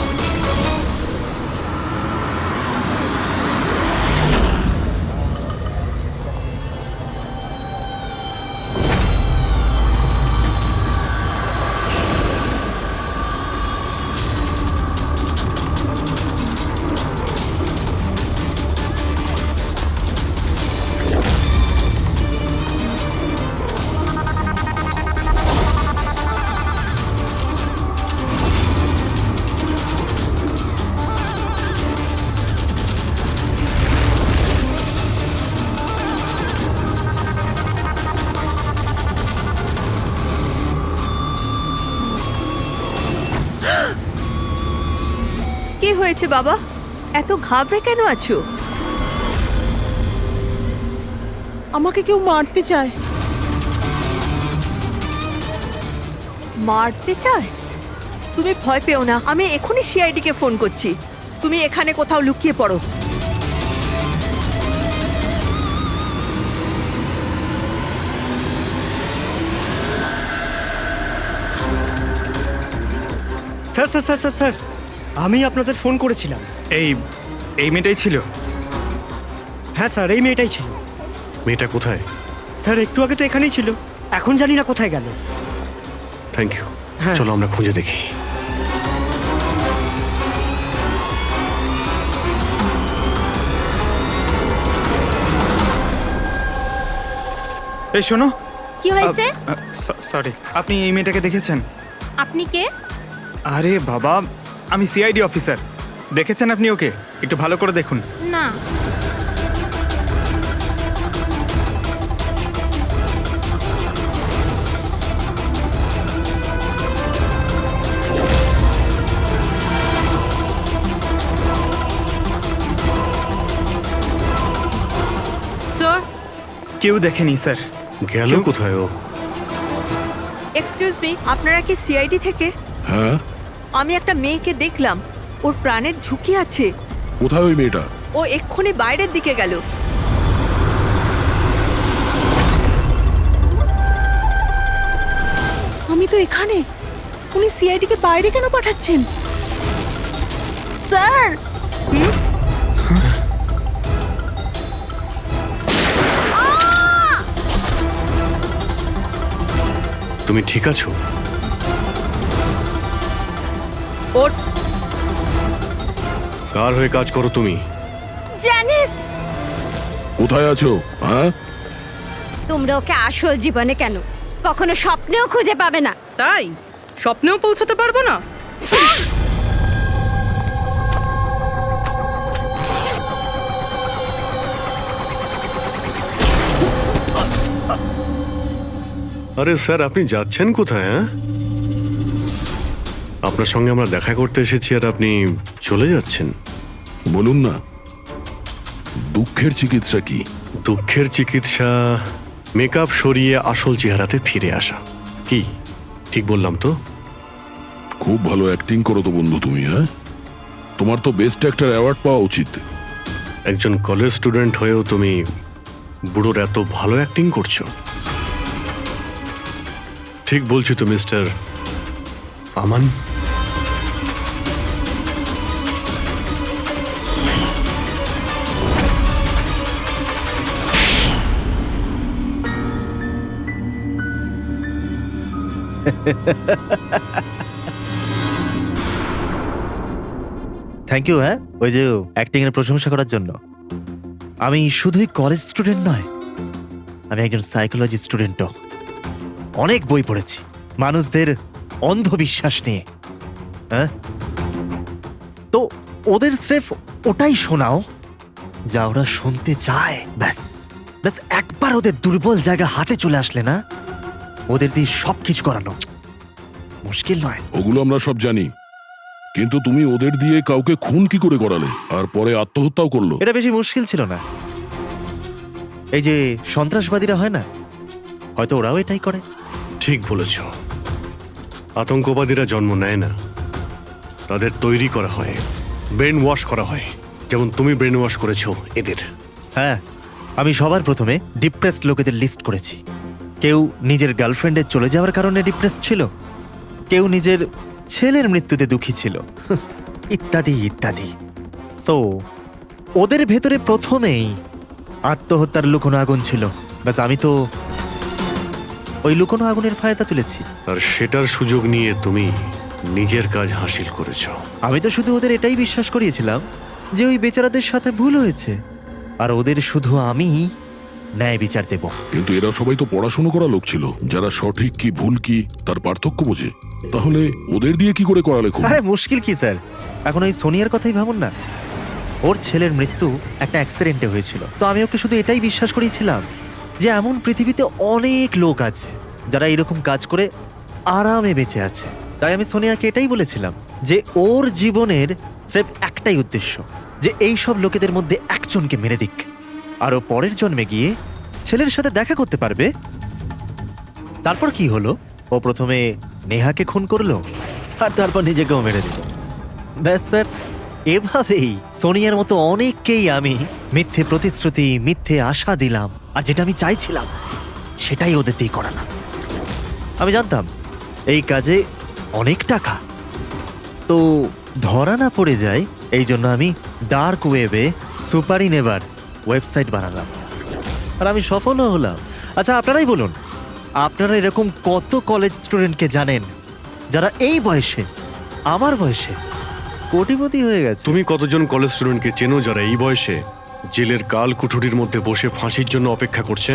Speaker 7: কি হয়েছে বাবা? এত ঘাবড়ে কেন আছো?
Speaker 14: আমাকে কেউ মারতে চায়।
Speaker 7: মারতে চায়? তুমি ভয় পেও না, আমি এখনই সিআইডি কে ফোন করছি। তুমি এখানে কোথাও লুকিয়ে পড়ো।
Speaker 11: Sir sir sir sir sir, আমি আপনাদের ফোন করেছিলাম।
Speaker 5: এই মেয়েটাই ছিল?
Speaker 11: হ্যাঁ স্যার, এই মেয়েটাই ছিল।
Speaker 3: মেয়েটা কোথায়?
Speaker 11: স্যার একটু আগে তো এখানেই ছিল, এখন জানি না কোথায় গেল।
Speaker 3: Thank you.
Speaker 11: হ্যাঁ।
Speaker 3: চলো আমরা খুঁজে দেখি।
Speaker 5: এই শোনো।
Speaker 1: কি হয়েছে?
Speaker 5: সরি, আপনি এই মেয়েটাকে দেখেছেন?
Speaker 1: আপনি কে?
Speaker 5: আরে বাবা, আমি সিআইডি অফিসার। দেখেছেন আপনি ওকে? একটু ভালো করে দেখুন।
Speaker 1: না।
Speaker 6: স্যার,
Speaker 5: কেউ দেখেনি স্যার।
Speaker 3: গেল
Speaker 5: কেউ-
Speaker 3: কোথায় ও?
Speaker 7: এক্সকিউজ মি, আপনারা কি সিআইডি থেকে?
Speaker 4: হ্যাঁ,
Speaker 7: আমি একটা মেয়েকে দেখলাম, ওর প্রাণের ঝুঁকি আছে।
Speaker 4: কোথায় ওই মেয়েটা?
Speaker 7: ও এক্ষুনি বাইরের দিকে গেল।
Speaker 14: আমি তো এখানে। উনি সিআইডি কে বাইরে কেন পাঠাচ্ছেন? স্যার,
Speaker 3: তুমি ঠিক আছো?
Speaker 6: ওর
Speaker 3: কার হয়ে কাজ করো তুমি?
Speaker 12: জানিস,
Speaker 4: কোথায় আছো? হ্যাঁ,
Speaker 12: তোমরা ওকে আসল জীবনে কেন কখনো স্বপ্নেও খুঁজে পাবে না।
Speaker 6: তাই স্বপ্নেও পৌঁছতে পারবো না?
Speaker 3: আরে স্যার, আপনি যাচ্ছেন কোথায়? হ্যাঁ, আপনার সঙ্গে আমরা দেখা করতে এসেছি আর আপনি চলে যাচ্ছেন।
Speaker 4: বলুন না, দুঃখের চিকিৎসা কি?
Speaker 3: দুঃখের চিকিৎসা মেকআপ সরিয়ে আসল চেহারাতে ফিরে আসা। কি ঠিক বললাম তো?
Speaker 4: খুব ভালো অ্যাক্টিং করো তো বন্ধু তুমি। হ্যাঁ, তোমার তো বেস্ট অ্যাক্টর অ্যাওয়ার্ড পাওয়া উচিত।
Speaker 3: একজন কলেজ স্টুডেন্ট হয়েও তুমি বুড়োর এত ভালো অ্যাক্টিং করছো। ঠিক বলছি তো মিস্টার আমান?
Speaker 10: Thank you. হ্যাঁ, ওই যে অ্যাক্টিং এর প্রশংসা করার জন্য। আমি শুধুই কলেজ স্টুডেন্ট নয়, আমি একজন সাইকোলজি স্টুডেন্টও। অনেক বই পড়েছি মানুষদের অন্ধবিশ্বাস নিয়ে। হ্যাঁ, তো ওদের স্রেফ ওটাই শোনাও যা ওরা শুনতে চায়। ব্যাস ব্যাস, একবার ওদের দুর্বল জায়গা হাতে চলে আসলে না, ওদের দিয়ে সবকিছু করানো। মুশকিল নয়।
Speaker 4: ওগুলো আমরা সব জানি, কিন্তু তুমি ওদের দিয়ে কাউকে খুন কি করে করালে আর পরে আত্মহত্যাও করলো?
Speaker 10: এটা বেশি মুশকিল ছিল না। এই যে সন্ত্রাসবাদীরা হয় না, হয়তো ওরাও এটাই করে।
Speaker 3: ঠিক বলেছ, আতঙ্কবাদীরা জন্ম নেয় না, তাদের তৈরি করা হয়, ব্রেন ওয়াশ করা হয়, যেমন তুমি ব্রেন ওয়াশ করেছো এদের।
Speaker 10: হ্যাঁ, আমি সবার প্রথমে ডিপ্রেসড লোকেদের লিস্ট করেছি। কেউ নিজের গার্লফ্রেন্ডের চলে যাওয়ার কারণে ডিপ্রেসড ছিল, কেউ নিজের ছেলের মৃত্যুতে দুঃখী ছিল, ইত্যাদি ইত্যাদি। সো ওদের ভেতরে প্রথমেই আত্মহত্যার লুকোনো আগুন ছিল। ব্যাস, আমি তো ওই লুকোনো আগুনের ফায়দা তুলেছি।
Speaker 3: আর সেটার সুযোগ নিয়ে তুমি নিজের কাজ হাসিল করেছো।
Speaker 10: আমি তো শুধু ওদের এটাই বিশ্বাস করিয়েছিলাম যে ওই বেচারাদের সাথে ভুল হয়েছে, আর ওদের শুধু আমি ন্যায় বিচার দেব।
Speaker 4: কিন্তু এরা সবাই তো পড়াশোনা করা লোক ছিল, যারা সঠিক কি ভুল কি তার পার্থক্য বোঝে। তাহলে ওদের দিয়ে কি করে করালে খুন?
Speaker 10: আরে মুশকিল কি স্যার, এখন ওই সোনিয়ার কথাই ভাবুন না। ওর ছেলের মৃত্যু একটা অ্যাক্সিডেন্টে হয়েছিল, তো আমি ওকে শুধু এটাই বিশ্বাস করিয়েছিলাম যে এমন পৃথিবীতে অনেক লোক আছে যারা এরকম কাজ করে আরামে বেঁচে আছে। তাই আমি সোনিয়াকে এটাই বলেছিলাম যে ওর জীবনের স্রেফ একটাই উদ্দেশ্য, যে এই সব লোকেদের মধ্যে একজনকে মেরে দিক, আর ও পরের জন্মে গিয়ে ছেলের সাথে দেখা করতে পারবে। তারপর কি হলো, ও প্রথমে নেহাকে খুন করলো আর তারপর নিজেকেও মেরে দিল। ব্যাস স্যার, এভাবেই সোনিয়ার মতো অনেককেই আমি মিথ্যে প্রতিশ্রুতি, মিথ্যে আশা দিলাম, আর যেটা আমি চাইছিলাম সেটাই ওদের দিয়ে করালাম। আমি জানতাম এই কাজে অনেক টাকা, তো ধরা না পড়ে যায়, এই জন্য আমি ডার্ক ওয়েবে সুপারি নেভার ওয়েবসাইট বানালাম, আর আমি সফলও হলাম। আচ্ছা, আপনারাই বলুন, আপনারা এরকম কত কলেজ স্টুডেন্টকে জানেন যারা এই বয়সে, আমার বয়সে, কোটিপতি হয়ে গেছে?
Speaker 3: তুমি কতজন কলেজ স্টুডেন্টকে চেনো যারা এই বয়সে জেলের কাল কুঠুরির মধ্যে বসে ফাঁসির জন্য অপেক্ষা করছে?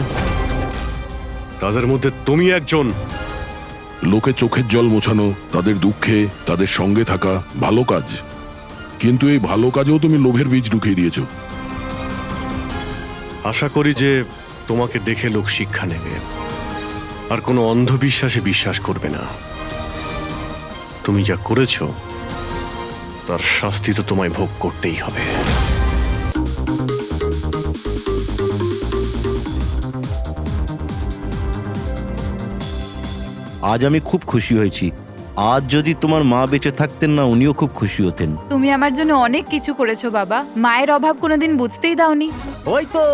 Speaker 3: তাদের মধ্যে তুমি একজন।
Speaker 4: লোকে চোখের জল মোছানো, তাদের দুঃখে তাদের সঙ্গে থাকা ভালো কাজ, কিন্তু এই ভালো কাজেও তুমি লোভের বীজ ঢুকিয়ে দিয়েছো।
Speaker 3: আশা করি যে তোমাকে দেখে লোক শিক্ষা নেবে আর কোনো অন্ধবিশ্বাসে বিশ্বাস করবে না। তুমি যা করেছো তার শাস্তি তো তোমায় ভোগ করতেই হবে।
Speaker 8: আজ আমি খুব খুশি হয়েছি। আজ যদি তোমার মা বেঁচে থাকতেন না, উনিও খুব খুশি হতেন।
Speaker 2: তুমি আমার জন্য অনেক কিছু করেছো বাবা, মায়ের অভাব কোনোদিন বুঝতেই দাওনি।
Speaker 10: ওই তো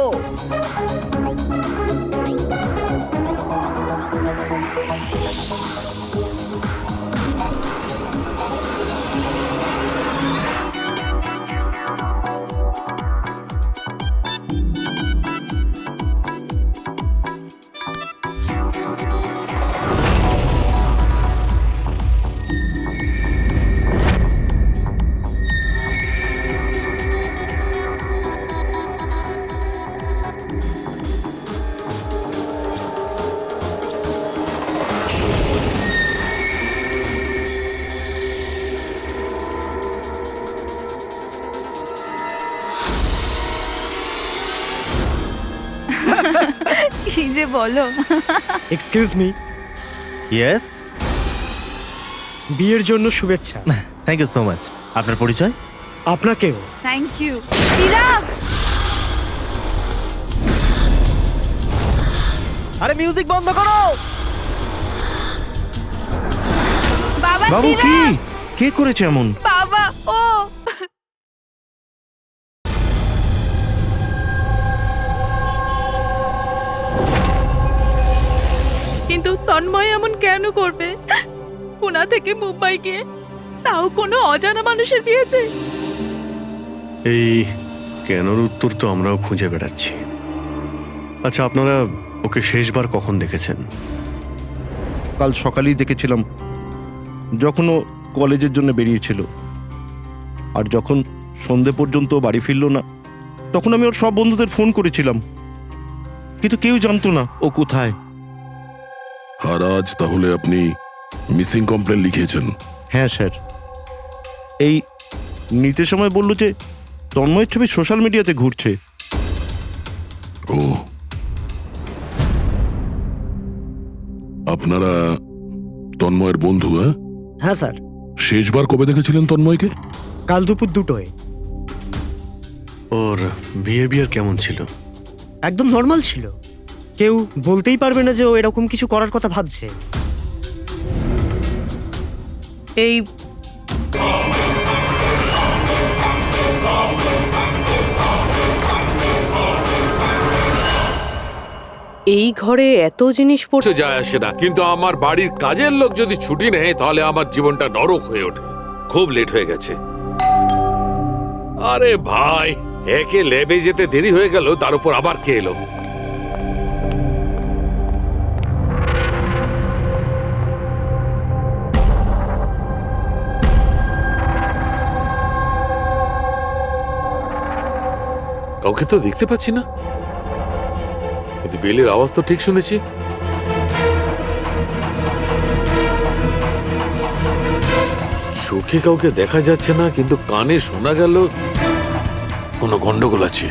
Speaker 2: কি যে বলো।
Speaker 11: এক্সকিউজ মি,
Speaker 10: ইয়েস,
Speaker 11: বিয়ের জন্য শুভেচ্ছা।
Speaker 10: Thank you so much. আপনার পরিচয়?
Speaker 11: আপনাকেও।
Speaker 2: Thank you. চিরাগ,
Speaker 10: আরে মিউজিক বন্ধ করো।
Speaker 2: বাবা
Speaker 8: বাবু, কি
Speaker 2: চিরাগ,
Speaker 8: কে করেছে এমন?
Speaker 2: বাবা ও।
Speaker 14: কিন্তু তন্ময় এমন কেন করবে? পুনা থেকে মুম্বাই গিয়ে, তাও কোনো অজানা মানুষের বিয়েতে।
Speaker 3: এই কেনর উত্তর তো আমরাও খুঁজে বেড়াচ্ছি। আচ্ছা, আপনারা ওকে শেষবার কখন দেখেছেন?
Speaker 8: কাল সকালেই দেখেছিলাম, যখন ও কলেজের জন্য বেরিয়েছিল। আর যখন সন্ধে পর্যন্ত বাড়ি ফিরলো না, তখন আমি ওর সব বন্ধুদের ফোন করেছিলাম, কিন্তু কেউ জানতো না ও কোথায়।
Speaker 4: আর আজ তাহলে আপনি মিসিং কমপ্লেন লিখিয়েছেন?
Speaker 8: হ্যাঁ স্যার, এই নিতে সময় বলল যে তন্ময়ের ছবি সোশ্যাল মিডিয়াতে ঘুরছে।
Speaker 4: ও, আপনারা তন্ময়ের বন্ধু? হ্যাঁ,
Speaker 11: হ্যাঁ স্যার,
Speaker 4: শেষবার কবে দেখেছিলেন তন্ময়কে?
Speaker 11: কাল দুপুর 2টোয়।
Speaker 3: ওর বিহেভিয়ার কেমন ছিল?
Speaker 11: একদম নর্মাল ছিল, কেউ বলতেই পারবে না যে ও এরকম কিছু করার কথা ভাবছে।
Speaker 6: এই এই ঘরে এত জিনিস পড়ছে
Speaker 9: কিছু যায় আসে না, কিন্তু আমার বাড়ির কাজের লোক যদি ছুটি নেয় তাহলে আমার জীবনটা নরক হয়ে ওঠে। খুব লেট হয়ে গেছে। আরে ভাই, একে লেবে যেতে দেরি হয়ে গেল, তার উপর আবার কে এলো? কাউকে তো দেখতে পাচ্ছি না, কিন্তু বেলের আওয়াজ তো ঠিক শুনেছি। চোখে কাউকে দেখা যাচ্ছে না, কিন্তু কানে শোনা গেল কোনো গন্ডগোল আছে।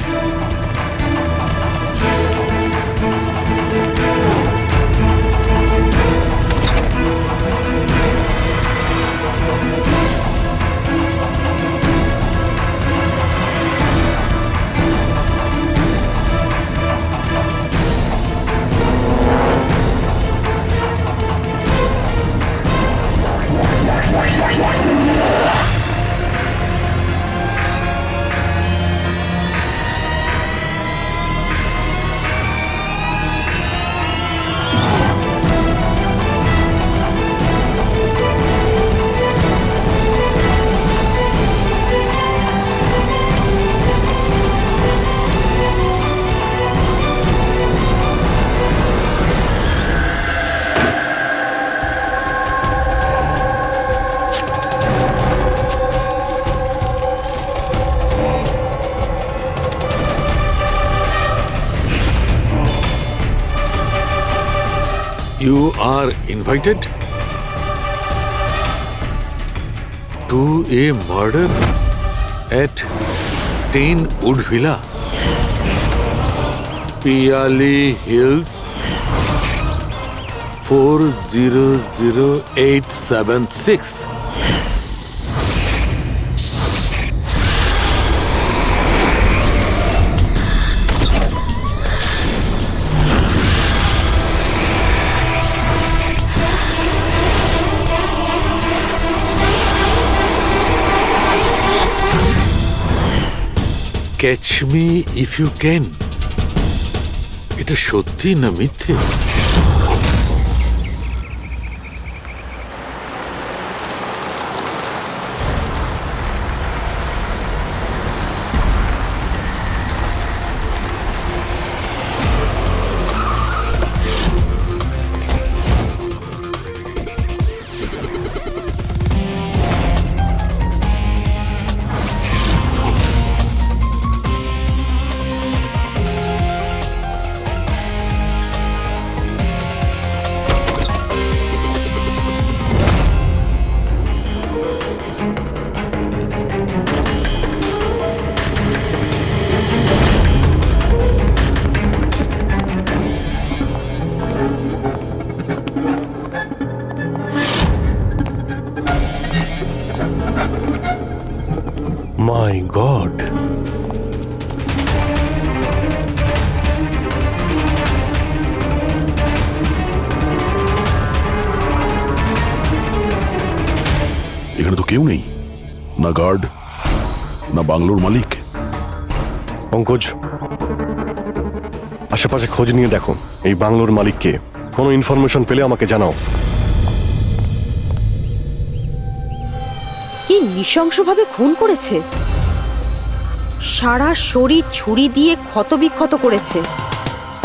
Speaker 9: You are invited to a murder at 10 Wood Villa, Piali Hills, 400876. Catch me if you can. এটা সত্যি না মিথ্যে?
Speaker 3: মাই গড,
Speaker 4: এখানে তো কেউ নেই, না গার্ড না বাংলোর মালিক।
Speaker 3: পঙ্কজ, আশেপাশে খোঁজ নিয়ে দেখো এই বাংলোর মালিককে। কোনো ইনফরমেশন পেলে আমাকে জানাও।
Speaker 12: কি নৃশংসভাবে খুন করেছে, সারা শরীর ছুরি দিয়ে ক্ষতবিক্ষত করেছে,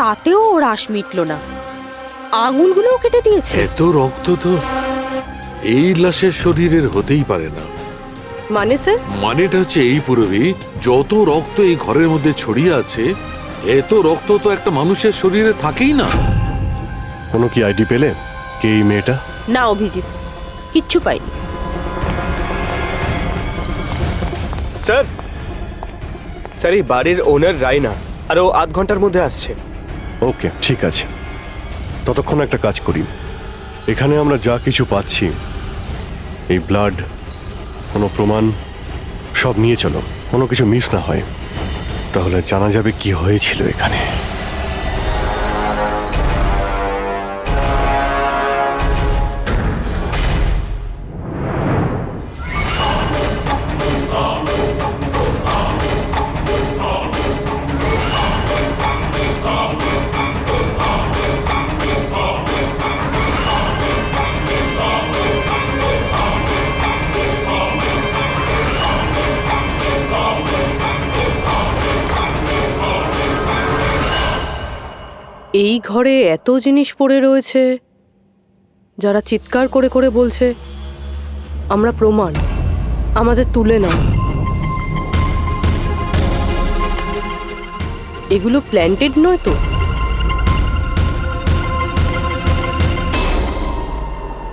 Speaker 12: তাতেও ওর আশ মিটল না, আঙুলগুলোও কেটে দিয়েছে।
Speaker 9: এত রক্ত তো এই লাশের শরীরের হতেই পারে না।
Speaker 6: মানে স্যার?
Speaker 9: মানেটা হচ্ছে এই পুরবি, যত রক্ত এই ঘরের মধ্যে ছড়িয়ে আছে, এত রক্ত তো একটা মানুষের শরীরে থাকেই না।
Speaker 3: কোনো কি আইডি পেলে কে এই মেয়েটা?
Speaker 12: না অভিজিৎ, কিচ্ছু পাইনি।
Speaker 15: স্যার, স্যার এই বাড়ির ওনার রায়না, আর ও আধ ঘন্টার মধ্যে আসছে।
Speaker 3: ওকে, ঠিক আছে। ততক্ষণ একটা কাজ করি, এখানে আমরা যা কিছু পাচ্ছি এই ব্লাড, কোনো প্রমাণ সব নিয়ে চলো, কোনো কিছু মিস না হয়, তাহলে জানা যাবে কি হয়েছিল এখানে।
Speaker 6: এই ঘরে এত জিনিস পড়ে রয়েছে, যারা চিৎকার করে করে বলছে আমরা প্রমাণ, আমাদের তুলে নাও। এগুলো প্ল্যান্টেড নয় তো?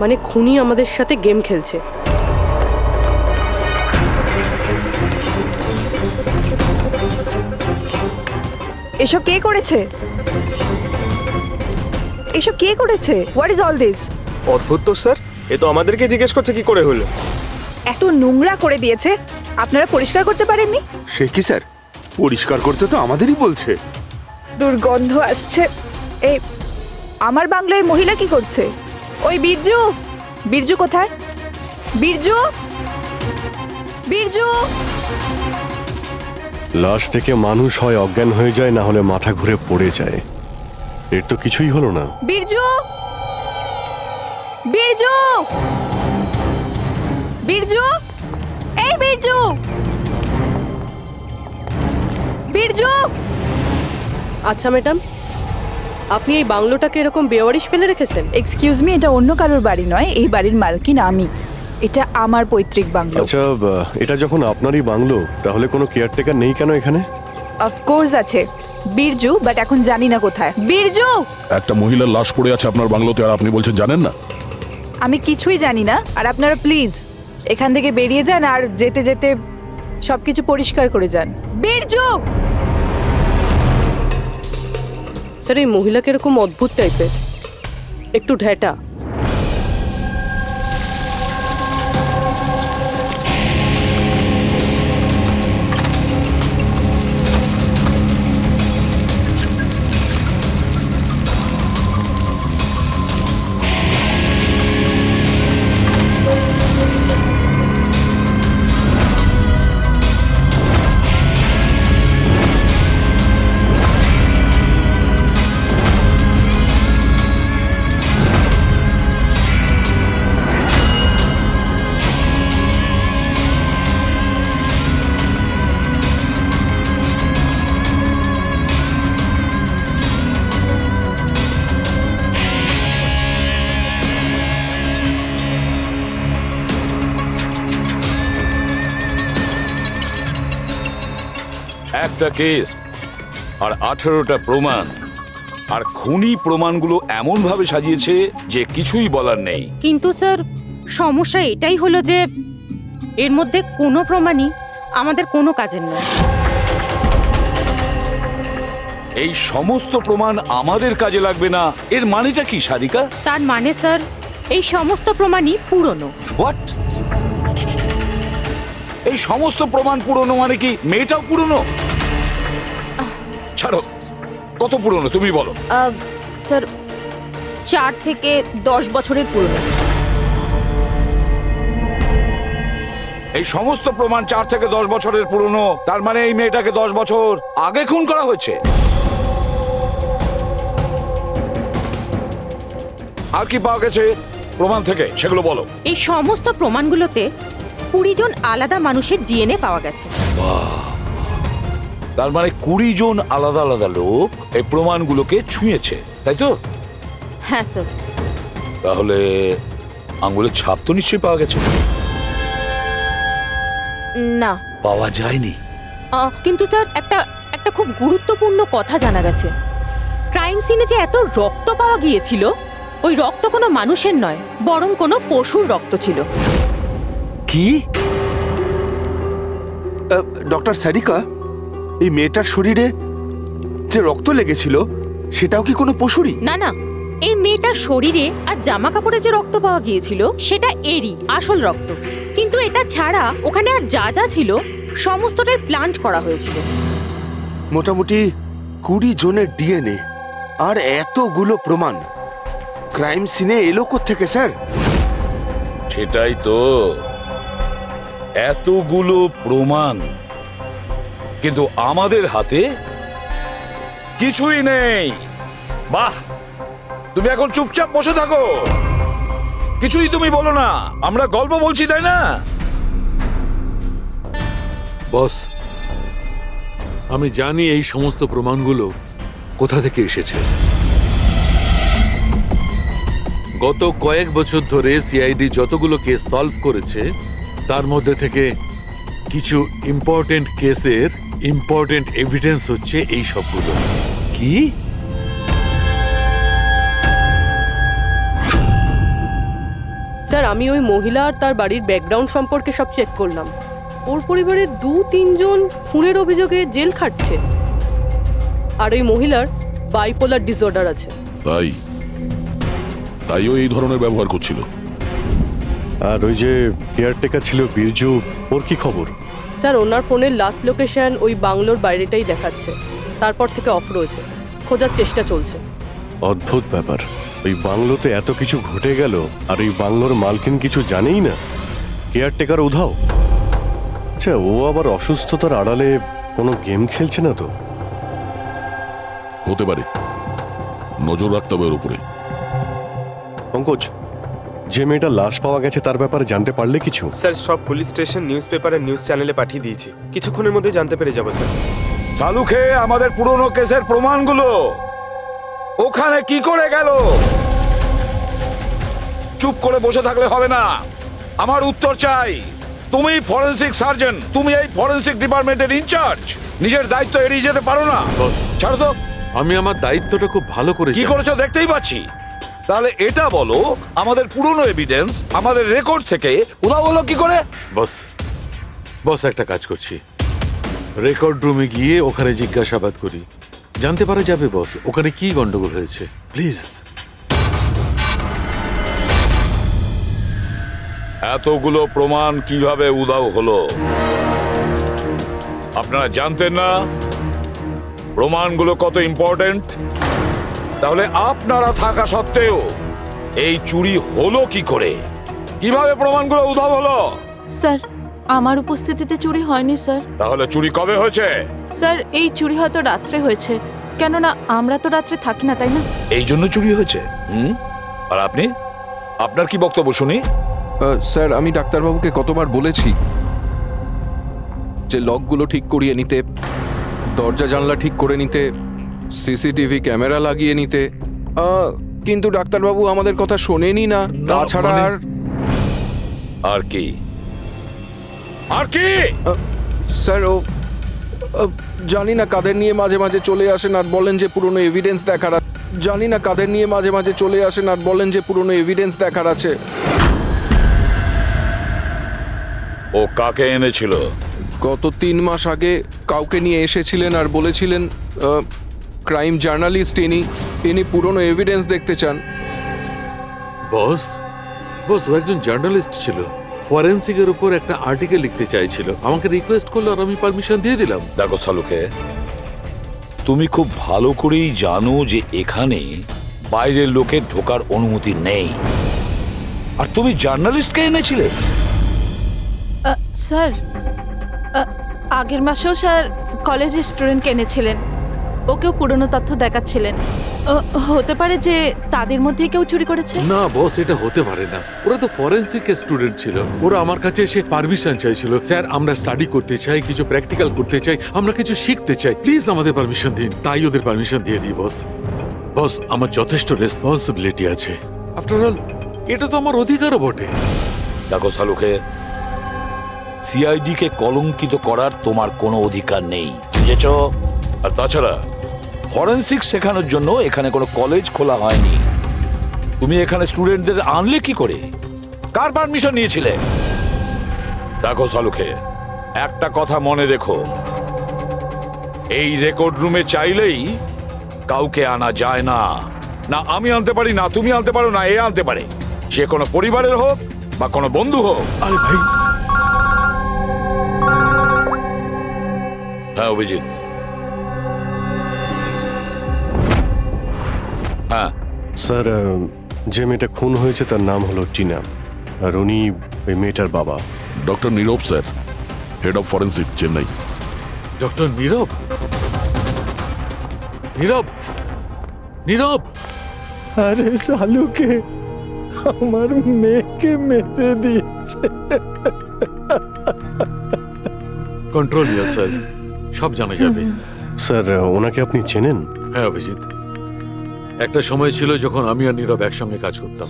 Speaker 6: মানে খুনি আমাদের সাথে গেম খেলছে।
Speaker 2: এসব কে করেছে? এসব কে করেছে? What is all this?
Speaker 15: অদ্ভুত তো স্যার, এ তো আমাদেরকে জিজ্ঞেস করছে কি করে হলো।
Speaker 2: এত নোংরা করে দিয়েছে, আপনারা পরিষ্কার করতে পারেননি?
Speaker 16: সে কি স্যার, পরিষ্কার করতে তো আমাদেরই বলছে।
Speaker 2: দুর্গন্ধ আসছে। এই আমার বাংলায় মহিলা কি করছে? ওই বীরজু, বীরজু কোথায়? বীরজু, বীরজু!
Speaker 3: লাশ থেকে মানুষ হয় অজ্ঞান হয়ে যায়, না হলে মাথা ঘুরে পড়ে যায়। এর তো কিছুই হলো না।
Speaker 2: বীরজু, বীরজু, বীরজু, এই বীরজু, বীরজু!
Speaker 6: আচ্ছা ম্যাডাম, আপনি এই বাংলোটাকে এরকম বেওয়ারিশ ফেলে রেখেছেন?
Speaker 2: এক্সকিউজ মি, এটা অন্য কারোর বাড়ি নয়, এই বাড়ির মালকিন আমি। এটা আমার পৈতৃক বাংলো।
Speaker 3: আচ্ছা, এটা যখন আপনারই বাংলো, তাহলে কোনো কেয়ারটেকার নেই কেন এখানে?
Speaker 2: অফকোর্স আছে, বীরজু, বাট এখন জানি না কোথায়। বীরজু!
Speaker 4: একটা মহিলার লাশ পড়ে আছে আপনার বাংলোতে, আর আপনি বলছেন জানেন না?
Speaker 2: আমি কিছুই জানি না, আর আপনারা প্লিজ এখান থেকে বেরিয়ে যান, আর যেতে যেতে সবকিছু পরিষ্কার করে যান। বীরজু!
Speaker 6: স্যার, এই মহিলাকে এরকম অদ্ভুত টাইপের, একটু ঢ্যাটা।
Speaker 9: একটা কেস আর 18টা প্রমাণ, আর খুনি প্রমাণগুলো এমন ভাবে সাজিয়েছে যে কিছুই বলার নেই।
Speaker 1: কিন্তু স্যার, সমস্যা এটাই হলো যে এর মধ্যে কোনো প্রমাণই আমাদের কোনো কাজের নয়।
Speaker 9: এই সমস্ত প্রমাণ আমাদের কাজে লাগবে না, এর মানেটা কি সারিকা?
Speaker 1: তার মানে স্যার, এই সমস্ত প্রমাণই পুরনো।
Speaker 9: হোয়াট? এই সমস্ত প্রমাণ পুরনো মানে কি মেয়েটাও পুরনো? ছাড়ো, কত পুরনো তুমি বলো।
Speaker 1: স্যার, 4 থেকে 10 বছরের পুরনো।
Speaker 9: এই সমস্ত প্রমাণ 4 থেকে 10 বছরের পুরনো, তার মানে এই মেয়েটাকে 10 বছর আগে খুন করা হয়েছে। আর কি পাওয়া গেছে প্রমাণ থেকে, সেগুলো বলো।
Speaker 1: এই সমস্ত প্রমাণগুলোতে 20 জন আলাদা মানুষের ডিএনএ পাওয়া গেছে।
Speaker 9: তার মানে 20 জন আলাদা আলাদা লোক এই প্রমাণগুলোকে ছুঁয়েছে, তাই তো?
Speaker 1: হ্যাঁ স্যার।
Speaker 9: তাহলে আঙ্গুলের ছাপ তো নিশ্চয়ই পাওয়া গেছে।
Speaker 1: না,
Speaker 9: পাওয়া যায়নি।
Speaker 1: কিন্তু স্যার, একটা খুব গুরুত্বপূর্ণ কথা জানা গেছে। ক্রাইম সিনে যে এত রক্ত পাওয়া গিয়েছিল, ওই রক্ত কোনো মানুষের নয়, বরং কোনো পশুর রক্ত ছিল।
Speaker 9: কি?
Speaker 16: ডক্টর সারিকা, এই মেয়েটার শরীরে যে রক্ত লেগেছিল সেটাও কি কোনো পশুরই?
Speaker 1: না না,
Speaker 17: এই মেয়েটার শরীরে আর জামা কাপড়ে যে রক্ত পাওয়া গিয়েছিল সেটা এরই আসল রক্ত, কিন্তু এটা ছাড়া ওখানে আর যা যা ছিল সমস্তটাই প্লান্ট করা হয়েছিল।
Speaker 16: মোটামুটি 20 জনের ডিএনএ আর এতগুলো প্রমাণ ক্রাইম সিনে এলো থেকে স্যার?
Speaker 9: সেটাই তো, এতগুলো প্রমাণ কিন্তু আমাদের হাতে কিছুই নেই। বাহ, তুমি এখন চুপচাপ বসে থাকো, কিছুই তুমি বলো না, আমরা গল্প বলছি তাই না?
Speaker 18: বস, আমি জানি এই সমস্ত প্রমাণগুলো কোথা থেকে এসেছে। গত কয়েক বছর ধরে সিআইডি যতগুলো কেস সলভ করেছে তার মধ্যে থেকে কিছু ইম্পর্টেন্ট কেসের ইম্পর্টেন্ট এভিডেন্স হচ্ছে এই সবগুলো।
Speaker 9: কি?
Speaker 6: স্যার, আমি ওই মহিলা আর তার বাড়ির ব্যাকগ্রাউন্ড সম্পর্কে সব চেক করলাম। ওর পরিবারের 2-3 জন খুনের অভিযোগে জেল খাটছে, আর ওই মহিলার বাইপোলার ডিসঅর্ডার আছে।
Speaker 4: তাইও এই ধরনের ব্যবহার করছিল।
Speaker 3: আর ওই যে কেয়ারটেকার ছিল বীরজু, ওর কি খবর?
Speaker 6: স্যার, ওনার ফোনের লাস্ট লোকেশন ওই বাংলোর বাইরেটাই দেখাচ্ছে, তারপর থেকে অফ রয়েছে, খোঁজার চেষ্টা চলছে।
Speaker 3: অদ্ভুত ব্যাপার, ওই বাংলোতে এত কিছু ঘটে গেল আর ওই বাংলোর মালকিন কিছু জানেই না। কেয়ারটেকার উধাও। আচ্ছা, ও আবার অসুস্থতার আড়ালে কোনো গেম খেলছে না তো?
Speaker 4: হতে পারে, নজর রাখতে হবে ওর উপরে।
Speaker 3: পঙ্কজ, যে মেয়েটা লাশ পাওয়া গেছে তার ব্যাপারে জানতে পারলে কিছু?
Speaker 15: স্যার, সব পুলিশ স্টেশন, নিউজ পেপার আর নিউজ চ্যানেলে পাঠিয়ে দিয়েছি, কিছুক্ষণের মধ্যে জানতে পেরে যাবো স্যার।
Speaker 9: চালু খেয়ে আমাদের পুরনো কেসের প্রমাণগুলো ওখানে কি করে গেল? চুপ করে বসে থাকলে হবে না, আমার উত্তর চাই। তুমি ফরেনসিক সার্জন, তুমি এই ফরেনসিক ডিপার্টমেন্টের ইনচার্জ, নিজের দায়িত্ব এড়িয়ে যেতে পারো না। ছাড়ো তো।
Speaker 18: আমি আমার দায়িত্বটা খুব ভালো করে
Speaker 9: কি করেছো দেখতেই পাচ্ছি। তাহলে এটা বলো, আমাদের পুরনো এভিডেন্স আমাদের রেকর্ড থেকে উধাও হলো কি করে?
Speaker 18: বস একটা কাজ করছি, রেকর্ড রুমে গিয়ে ওখানে জিজ্ঞাসাবাদ করি, জানতে পারা যাবে বস ওখানে কি গন্ডগোল হয়েছে। প্লিজ।
Speaker 9: এতগুলো প্রমাণ কিভাবে উধাও হলো আপনারা জানতেন না? প্রমাণগুলো কত ইম্পর্টেন্ট। তাহলে আপনারা থাকা সত্ত্বেও এই চুরি হলো কি করে? কিভাবে প্রমাণগুলো উধাও হলো?
Speaker 14: স্যার, আমার উপস্থিতিতে চুরি হয়নি স্যার।
Speaker 9: তাহলে চুরি কবে হয়েছে?
Speaker 14: স্যার, এই চুরি হয়তো রাত্রে হয়েছে, কেননা আমরা তো রাত্রে থাকি না, তাই না?
Speaker 9: এই জন্য চুরি হয়েছে। আর আপনি, আপনার কি বক্তব্য শুনি?
Speaker 19: স্যার, আমি ডাক্তারবাবুকে কতবার বলেছি যে লকগুলো ঠিক করিয়ে নিতে, দরজা জানলা ঠিক করে নিতে, সিসিটিভি ক্যামেরা লাগিয়ে নিতে, কিন্তু ডাক্তারবাবু আমাদের কথা শোনেনি না। তাছাড়া
Speaker 9: আর কি? আর কি?
Speaker 19: স্যার, ও জানি না কাদের নিয়ে মাঝে মাঝে চলে আসেন আর বলেন যে পুরনো এভিডেন্স দেখার আছে। জানি না কাদের নিয়ে মাঝে মাঝে চলে আসেন আর বলেন যে পুরনো এভিডেন্স দেখার আছে।
Speaker 9: ও কাকে এনেছিল?
Speaker 19: গত 3 মাস আগে কাউকে নিয়ে এসেছিলেন আর বলেছিলেন ক্রাইম জার্নালিস্ট ইনি পুরনো এভিডেন্স দেখতে চান।
Speaker 18: বস ও একজন জার্নালিস্ট ছিল, ফরেনসিকের উপর একটা আর্টিকেল লিখতে চাইছিল, আমাকে রিকোয়েস্ট করলো আর আমি পারমিশন দিয়ে দিলাম।
Speaker 9: দেখো সালুকে, তুমি খুব ভালো করেই জানো যে এখানে বাইরের লোকের ঢোকার অনুমতি নেই, আর তুমি জার্নালিস্টকে এনেছিলে।
Speaker 14: স্যার, আগের মাসেও স্যার কলেজের স্টুডেন্টকে এনেছিলেন, ওকেও পুরনো তথ্য দেখাচ্ছিলেন। হতে পারে যে তাদের মধ্যে কেউ চুরি করেছে।
Speaker 18: না বস, এটা হতে পারে না, ওরা তো ফরেনসিক স্টুডেন্ট ছিল, ওরা আমার কাছে এসে পারমিশন চাইছিল, স্যার আমরা স্টাডি করতে চাই, কিছু প্র্যাকটিক্যাল করতে চাই, আমরা কিছু শিখতে চাই, প্লিজ আমাদের পারমিশন দিন। তাই ওদের পারমিশন দিয়ে দিই বস। বস, আমার যথেষ্ট রেসপন্সিবিলিটি আছে, আফটার অল এটা তো আমার অধিকারও বটে।
Speaker 9: দেখো সালুকে, সিআইডি কে কলঙ্কিত করার তোমার কোনো অধিকার নেই, বুঝেছো? আর তাছাড়া ফরেনসিক শেখানোর জন্য এখানে কোনো কলেজ খোলা হয়নি। তুমি এখানে স্টুডেন্টদের আনলে কি করে? কার পারমিশন নিয়েছিলে? দেখো সালুকে, একটা কথা মনে রেখো, এই রেকর্ড রুমে চাইলেই কাউকে আনা যায় না। না আমি আনতে পারি, না তুমি আনতে পারো, না এ আনতে পারে, সে কোনো পরিবারের হোক বা কোনো বন্ধু হোক।
Speaker 4: আরে ভাই,
Speaker 9: হ্যাঁ অভিজিৎ, হ্যাঁ
Speaker 3: স্যার, যে মেয়েটা খুন হয়েছে তার নাম হলো টিনা, আর উনি ওই মেয়েটার বাবা।
Speaker 4: Doctor Nirav sir, head of forensic, Chennai.
Speaker 18: Doctor Nirav? Nirav, Nirav!
Speaker 10: আরে শালুকে আমার মেয়েকে মেরে দিয়েছে।
Speaker 18: কন্ট্রোল ইয়ার স্যার, সব জানা যাবে।
Speaker 3: স্যার, ওনাকে আপনি চেনেন?
Speaker 18: হ্যাঁ অভিজিৎ, একটা সময় ছিল যখন আমি আর নীরব একসঙ্গে কাজ করতাম।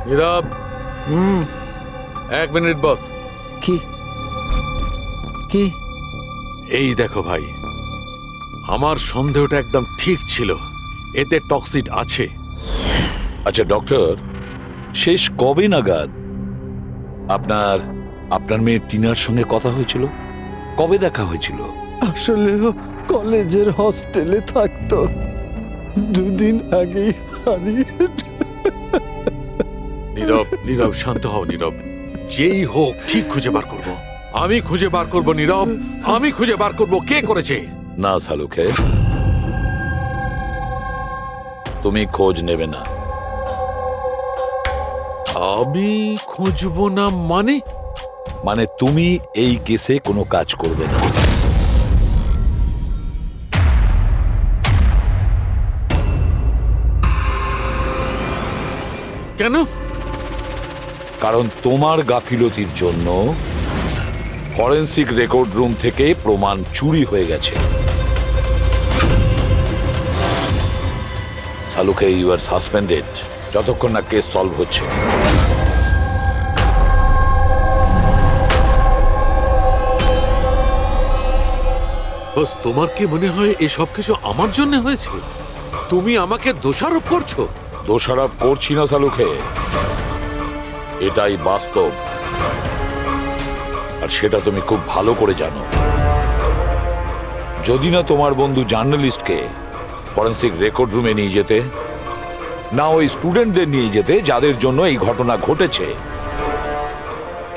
Speaker 18: নীরব, 1 মিনিট বস।
Speaker 11: কি কি?
Speaker 18: এই দেখো ভাই, আমার সন্দেহটা একদম ঠিক ছিল, এতে টক্সিড আছে।
Speaker 9: আচ্ছা ডক্টর, শেষ কবে নাগাদ আপনার মেয়ে টিনার সঙ্গে কথা হয়েছিল? কবে দেখা হয়েছিল?
Speaker 10: আসলে ও কলেজের হস্টেলে থাকতো, 2 দিন আগেই হারিয়ে।
Speaker 18: নীরব, নীরব শান্ত হও নীরব, যেই হোক ঠিক খুঁজে বার করব। আমি খুঁজে বার করব নীরব, আমি খুঁজে বার করব কে করেছে।
Speaker 9: না শালুকে, তুমি খোঁজ নেবে না।
Speaker 18: আমি খুঁজবো না মানে?
Speaker 9: মানে তুমি এই কেসে কোনো কাজ করবে না।
Speaker 18: কেন?
Speaker 9: কারণ তোমার গাফিলতির জন্য ফরেনসিক রেকর্ড রুম থেকে প্রমাণ চুরি হয়ে গেছে। শালুকে, ইউ আর সাসপেন্ডেড যতক্ষণ না কেস সলভ হচ্ছে।
Speaker 18: বস, তোমার কি মনে হয় এই সব কিছু আমার জন্য হয়েছে? তুমি আমাকে দোষারোপ করছো?
Speaker 9: দোষারোপ করছি না শালুকে, এটাই বাস্তব, আর সেটা তুমি খুব ভালো করে জানো। যদি না তোমার বন্ধু জার্নালিস্টকে ফরেনসিক রেকর্ড রুমে নিয়ে যেতে, না ওই স্টুডেন্টদের নিয়ে যেতে যাদের জন্য এই ঘটনা ঘটেছে,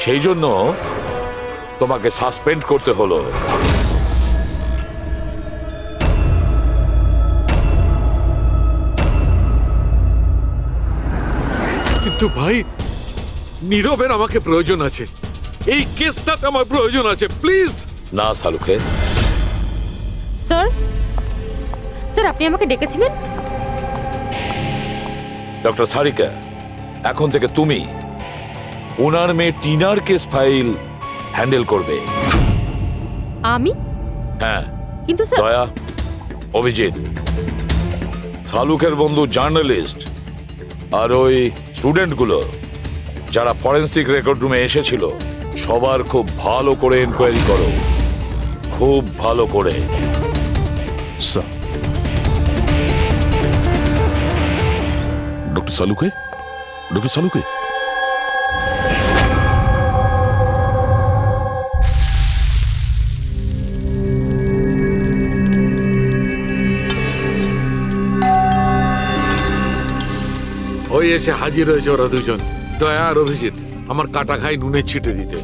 Speaker 9: সেই জন্য তোমাকে সাসপেন্ড করতে হলো।
Speaker 18: কিন্তু ভাই, নীরবের আমাকে প্রয়োজন আছে, এই কেসটাতে আমার প্রয়োজন আছে, প্লিজ।
Speaker 9: না শালুকে।
Speaker 17: স্যার, স্যার আপনি আমাকে ডেকেছিলেন?
Speaker 9: ডক্টর সারিকা, এখন থেকে তুমি ওনার মেয়ে টিনার কেস ফাইল হ্যান্ডেল করবে।
Speaker 17: আমি?
Speaker 9: হ্যাঁ।
Speaker 17: কিন্তু স্যার,
Speaker 9: দয়া, অভিজিৎ, শালুকের বন্ধু জার্নালিস্ট আর ওই স্টুডেন্টগুলো যারা ফরেনসিক রেকর্ড রুমে এসেছিল, সবার খুব ভালো করে এনকোয়ারি করো, খুব ভালো করে।
Speaker 4: ডক্টর সালুকে, ডক্টর সালুকে,
Speaker 18: ওই এসে হাজির হয়েছে ওরা দুজন, দয়া আর অভিজিৎ, আমার কাটা খাই নুনে ছিটে দিতে।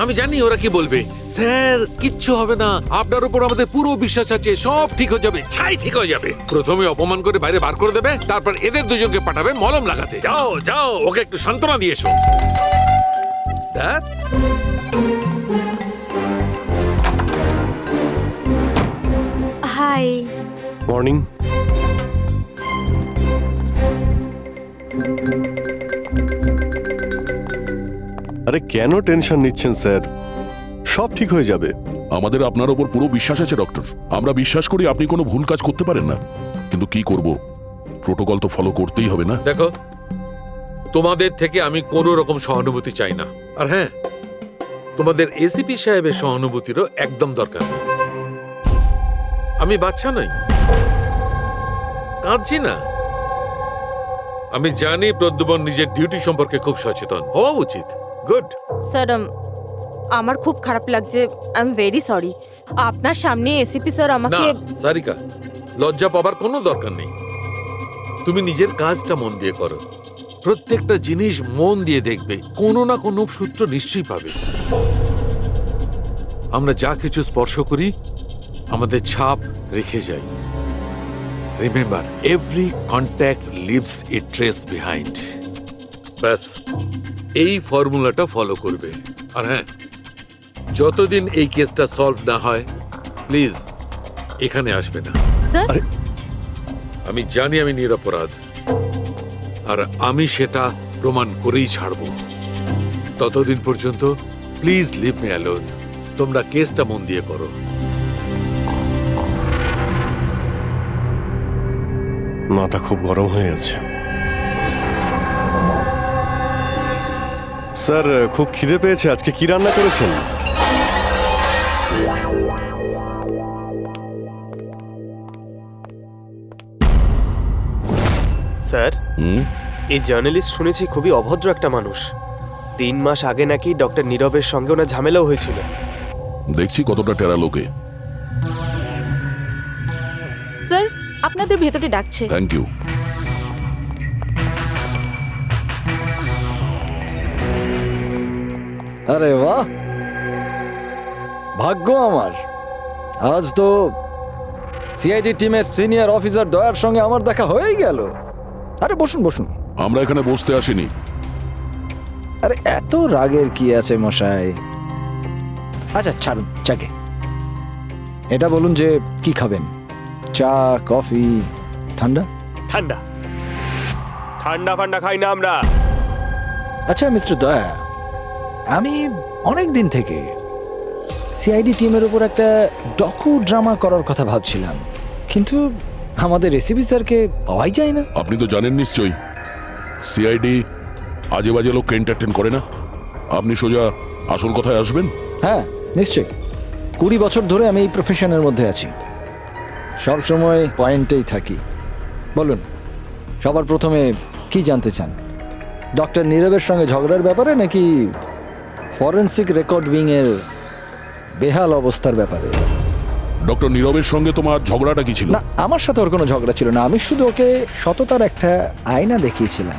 Speaker 18: আমি জানি ওরা কি বলবে, স্যার কিচ্ছু হবে না, আপনার উপর আমাদের পুরো বিশ্বাস আছে, সব ঠিক হয়ে যাবে, ছাই ঠিক হয়ে যাবে। প্রথমে অপমান করে বাইরে বার করে দেবে, তারপর এদের দুজনকে পাঠাবে মলম লাগাতে। যাও যাও, ওকে একটু সান্ত্বনা দিয়ে এসো।
Speaker 12: হাই।
Speaker 3: মর্নিং। আরে কেন টেনশন নিচ্ছেন স্যার, সব ঠিক হয়ে যাবে।
Speaker 4: আমাদের আপনার ওপর পুরো বিশ্বাস আছে ডক্টর, আমরা বিশ্বাস করি আপনি কোনো ভুল কাজ করতে পারেন না, কিন্তু কি করব, প্রোটোকল তো ফলো করতেই হবে না।
Speaker 18: দেখো, তোমাদের থেকে আমি কোনো রকম সহানুভূতি চাই না, আর হ্যাঁ, তোমাদের এসিপি সাহেবের সহানুভূতিরও একদম দরকার নেই। আমি বাচ্চা নই, কাঁদছি না। আমি জানি প্রদ্যুমন নিজের ডিউটি সম্পর্কে খুব সচেতন হওয়া উচিত। গুড
Speaker 17: স্যার আমার খুব খারাপ লাগছে, আই এম ভেরি সরি। আপনার সামনে এসিপি স্যার
Speaker 18: না
Speaker 17: আমাকে
Speaker 18: সারিকা, লজ্জা পাবার কোনো দরকার নেই। তুমি নিজের কাজটা মন দিয়ে করো, প্রত্যেকটা জিনিস মন দিয়ে দেখবে, কোনো না কোনো সূত্র নিশ্চয়ই পাবে। আমরা যা কিছু স্পর্শ করি আমাদের ছাপ রেখে যাই। রিমেম্বার, এভরি কন্ট্যাক্ট লিভস এ ট্রেস বিহাইন্ড। ব্যাস, এই ফর্মুলাটা ফলো করবে। আর হ্যাঁ, যতদিন এই কেসটা সলভ না হয় প্লিজ এখানে আসবে না। আমি জানি আমি নিরপরাধ, আর আমি সেটা প্রমাণ করেই ছাড়ব। ততদিন পর্যন্ত প্লিজ লিভ মি অ্যালোন। তোমরা কেসটা মন দিয়ে করো।
Speaker 3: মাথা খুব গরম হয়ে আছে স্যার। খুব খিদে পেয়েছে। আজকে কি রান্না করেছেন?
Speaker 15: স্যার, এই জার্নালিস্ট শুনেছি খুবই অভদ্র একটা মানুষ। 3 মাস আগে নাকি ডক্টর নীরবের সঙ্গে ওনার ঝামেলাও হয়েছিল।
Speaker 4: দেখছি কতটা টেরা লোকে।
Speaker 17: স্যার, আপনাদের ভেতরে ডাকছে।
Speaker 4: Thank you.
Speaker 20: আরে বাহ, ভাগ্য আমার, আজ তো সিআইডি টিমের সিনিয়র অফিসার দয়ার সঙ্গে আমার দেখা হয়েই গেল। আরে বসুন বসুন।
Speaker 4: আমরা এখানে বসতে আসিনি।
Speaker 20: আরে এত রাগের কি আছে মশাই? আচ্ছা ছাড়ুন চাকে। এটা বলুন যে কি খাবেন, চা, কফি, ঠান্ডা?
Speaker 15: ঠান্ডা ঠান্ডা ফান্ডা খাই না আমরা।
Speaker 20: আচ্ছা মিস্টার দয়া, আমি অনেক দিন থেকে সিআইডি টিমের উপর একটা ডকু ড্রামা করার কথা ভাবছিলাম, কিন্তু আমাদের এসিপি স্যারকে পাওয়াই যায় না।
Speaker 4: আপনি তো জানেন নিশ্চয়ই, সিআইডি আজে বাজে লোককে এন্টারটেন করে না। আপনি সোজা আসল কথায় আসবেন।
Speaker 20: হ্যাঁ নিশ্চয়ই, 20 বছর ধরে আমি এই প্রফেশনের মধ্যে আছি, সব সময় পয়েন্টেই থাকি। বলুন, সবার প্রথমে কি জানতে চান? ডক্টর নীরবের সঙ্গে ঝগড়ার ব্যাপারে, নাকি ফরেন্সিক রেকর্ড উইং এর বেহাল অবস্থার ব্যাপারে?
Speaker 4: ডক্টর নীরবের সঙ্গে তোমার ঝগড়াটা কি ছিল?
Speaker 20: না, আমার সাথে ওর কোনো ঝগড়া ছিল না। আমি শুধু ওকে সততার একটা আয়না দেখিয়েছিলাম।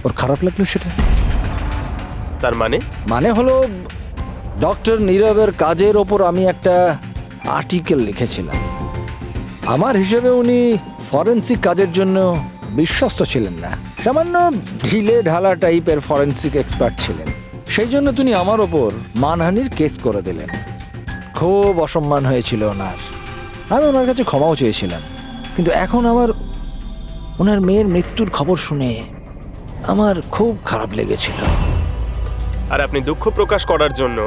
Speaker 20: ওর খারাপ লাগলো সেটা।
Speaker 15: তার
Speaker 20: মানে হলো, ডক্টর নীরবের কাজের ওপর আমি একটা আর্টিকেল লিখেছিলাম। আমার হিসেবে উনি ফরেন্সিক কাজের জন্য বিশ্বস্ত ছিলেন না, সামান্য ঢিলে ঢালা টাইপের ফরেন্সিক এক্সপার্ট ছিলেন। সেই জন্য তিনি আমার ওপর মানহানির কেস করে দিলেন। খুব অসম্মান হয়েছিল ওনার। আমি ওনার কাছে ক্ষমাও চেয়েছিলাম, কিন্তু এখন ওনার মেয়ের মৃত্যুর খবর শুনে আমার খুব খারাপ লেগেছিল।
Speaker 15: আর আপনি দুঃখ প্রকাশ করার জন্য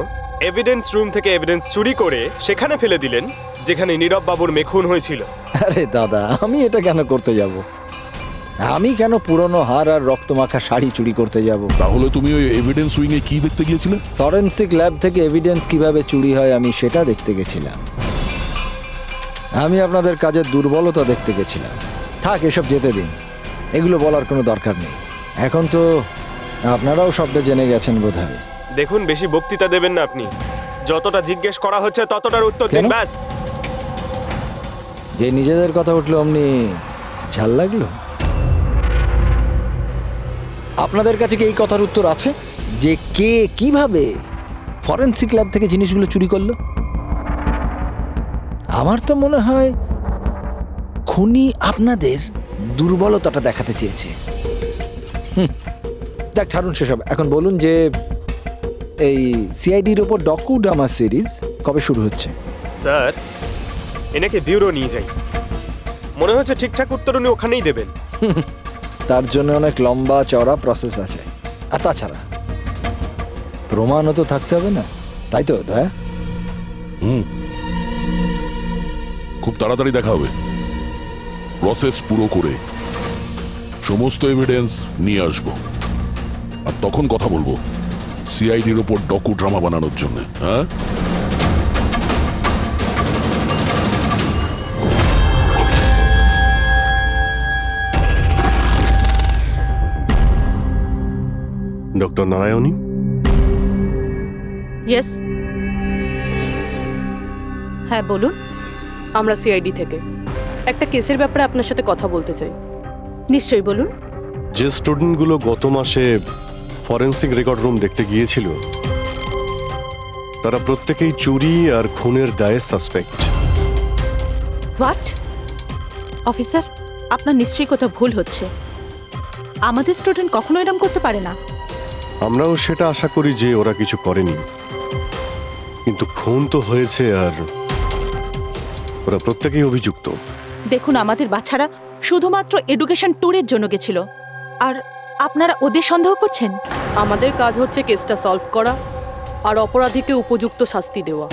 Speaker 15: এভিডেন্স রুম থেকে এভিডেন্স চুরি করে সেখানে ফেলে দিলেন, যেখানে নীরব বাবুর মেয়ে খুন হয়েছিল।
Speaker 20: আরে দাদা, আমি এটা কেন করতে যাব? আমি কেন পুরনো হার আর রক্তমাখা শাড়ি চুরি করতে যাব?
Speaker 4: তাহলে তুমি ওই এভিডেন্স উইং এ কি দেখতে গিয়েছিলে?
Speaker 20: ফরেন্সিক ল্যাব থেকে এভিডেন্স কিভাবে চুরি হয় আমি সেটা দেখতে গেছিলাম। আমি আপনাদের কাজের দুর্বলতা দেখতে গেছিলাম। থাক, এসব যেতে দিন, এগুলো বলার কোনো দরকার নেই। এখন তো আপনারাও সবটা জেনে গেছেন বোধহয়।
Speaker 15: দেখুন, বেশি বক্তৃতা দেবেন না আপনি। যতটা জিজ্ঞেস করা হচ্ছে ততটার উত্তর দিন ব্যাস।
Speaker 20: যে নিজেদের কথা উঠলো অমনি ঝাল লাগলো? আপনাদের কাছে কি এই কথার উত্তর আছে যে কে কিভাবে ফরেনসিক ল্যাব থেকে জিনিসগুলো চুরি করলো? আমার তো মনে হয় খুনি আপনাদের দুর্বলতাটা দেখাতে চেয়েছে। যাক, ছাড়ুন সেসব। এখন বলুন যে এই সিআইডির ওপর ডকু ড্রামা সিরিজ কবে শুরু হচ্ছে?
Speaker 15: স্যার, এনাকে ব্যুরো নিয়ে যাই, মনে হচ্ছে ঠিকঠাক উত্তর উনি ওখানেই দেবেন।
Speaker 20: তার জন্য অনেক লম্বা চওড়া প্রসেস আছে, আর তাছাড়া প্রমাণও তো থাকতে হবে না, তাই তো দয়া?
Speaker 4: খুব তাড়াতাড়ি দেখা হবে, প্রসেস পুরো করে সমস্ত এভিডেন্স নিয়ে আসবো, আর তখন কথা বলবো সিআইডির ওপর ডকু ড্রামা বানানোর জন্য। হ্যাঁ,
Speaker 3: ডক্টর নারায়ণী,
Speaker 6: ইয়েস। হ্যাঁ বলুন। আমরা সিআইডি থেকে একটা কেসের ব্যাপারে আপনার সাথে কথা বলতে চাই। নিশ্চয়ই বলুন।
Speaker 3: যে স্টুডেন্টগুলো গত মাসে ফরেনসিক রেকর্ড রুম দেখতে গিয়েছিল তারা প্রত্যেকেই চুরি আর খুনের দায়ে সাসপেক্ট।
Speaker 17: হোয়াট? অফিসার, আপনার নিশ্চয়ই কোথাও ভুল হচ্ছে। আমাদের স্টুডেন্ট কখনো এরম করতে পারে না।
Speaker 3: আমরাও সেটা আশা করি যে ওরা কিছু করেনি, কিন্তু খুন তো হয়েছে আর ওরা প্রত্যেকেই অভিযুক্ত।
Speaker 17: দেখুন, আমাদের বাচ্চারা শুধুমাত্র এডুকেশন ট্যুরের জন্য গেছিল, আর আপনারা ওদের সন্দেহ করছেন।
Speaker 6: আমাদের কাজ হচ্ছে কেসটা সলভ করা আর অপরাধীকে উপযুক্ত শাস্তি দেওয়া।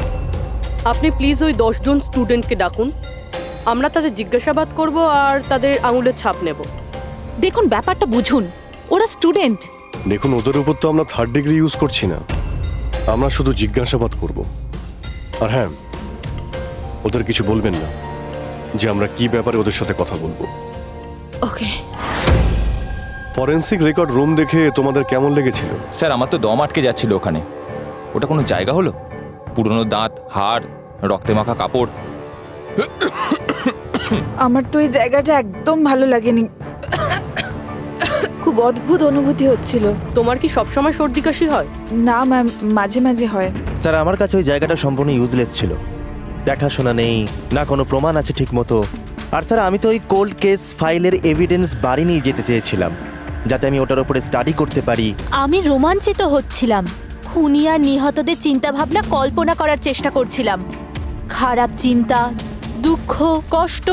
Speaker 6: আপনি প্লিজ ওই 10 জন স্টুডেন্টকে ডাকুন, আমরা তাদের জিজ্ঞাসাবাদ করব আর তাদের আঙুলের ছাপ নেব।
Speaker 17: দেখুন, ব্যাপারটা বুঝুন, ওরা স্টুডেন্ট।
Speaker 3: দেখুন, ওদের উপর তো আমরা 3rd ডিগ্রি ইউজ করছি না, আমরা শুধু জিজ্ঞাসাবাদ করব। আর হ্যাঁ, ওদের কিছু বলবেন না যে আমরা কি ব্যাপারে ওদের সাথে কথা বলবো।
Speaker 17: ওকে।
Speaker 3: ফরেনসিক রেকর্ড রুম দেখে তোমাদের কেমন লেগেছিল?
Speaker 21: স্যার, আমার তো দম আটকে যাচ্ছিল ওখানে। ওটা কোনো জায়গা হলো? পুরনো দাঁত, হাড়, রক্তে মাখা কাপড়।
Speaker 2: আমার তো এই জায়গাটা একদম ভালো লাগেনি, খুব অদ্ভুত অনুভূতি হচ্ছিল।
Speaker 6: তোমার কি সবসময় সর্দি কাশি হয়?
Speaker 2: না ম্যাম, মাঝে মাঝে হয়।
Speaker 10: স্যার, আমার কাছে ওই জায়গাটা সম্পূর্ণ ইউজলেস ছিল। দেখাশোনা নেই, না কোনো প্রমাণ আছে ঠিক মতো। আর স্যার, আমি তো ওই কোল্ড কেস ফাইলের এভিডেন্স বাড়ি নিয়ে যেতে চেয়েছিলাম, যাতে আমি ওটার উপরে স্টাডি করতে পারি।
Speaker 1: আমি রোমাঞ্চিত হচ্ছিলাম, খুনি আর নিহতদের চিন্তা ভাবনা কল্পনা করার চেষ্টা করছিলাম। খারাপ চিন্তা, দুঃখ, কষ্ট।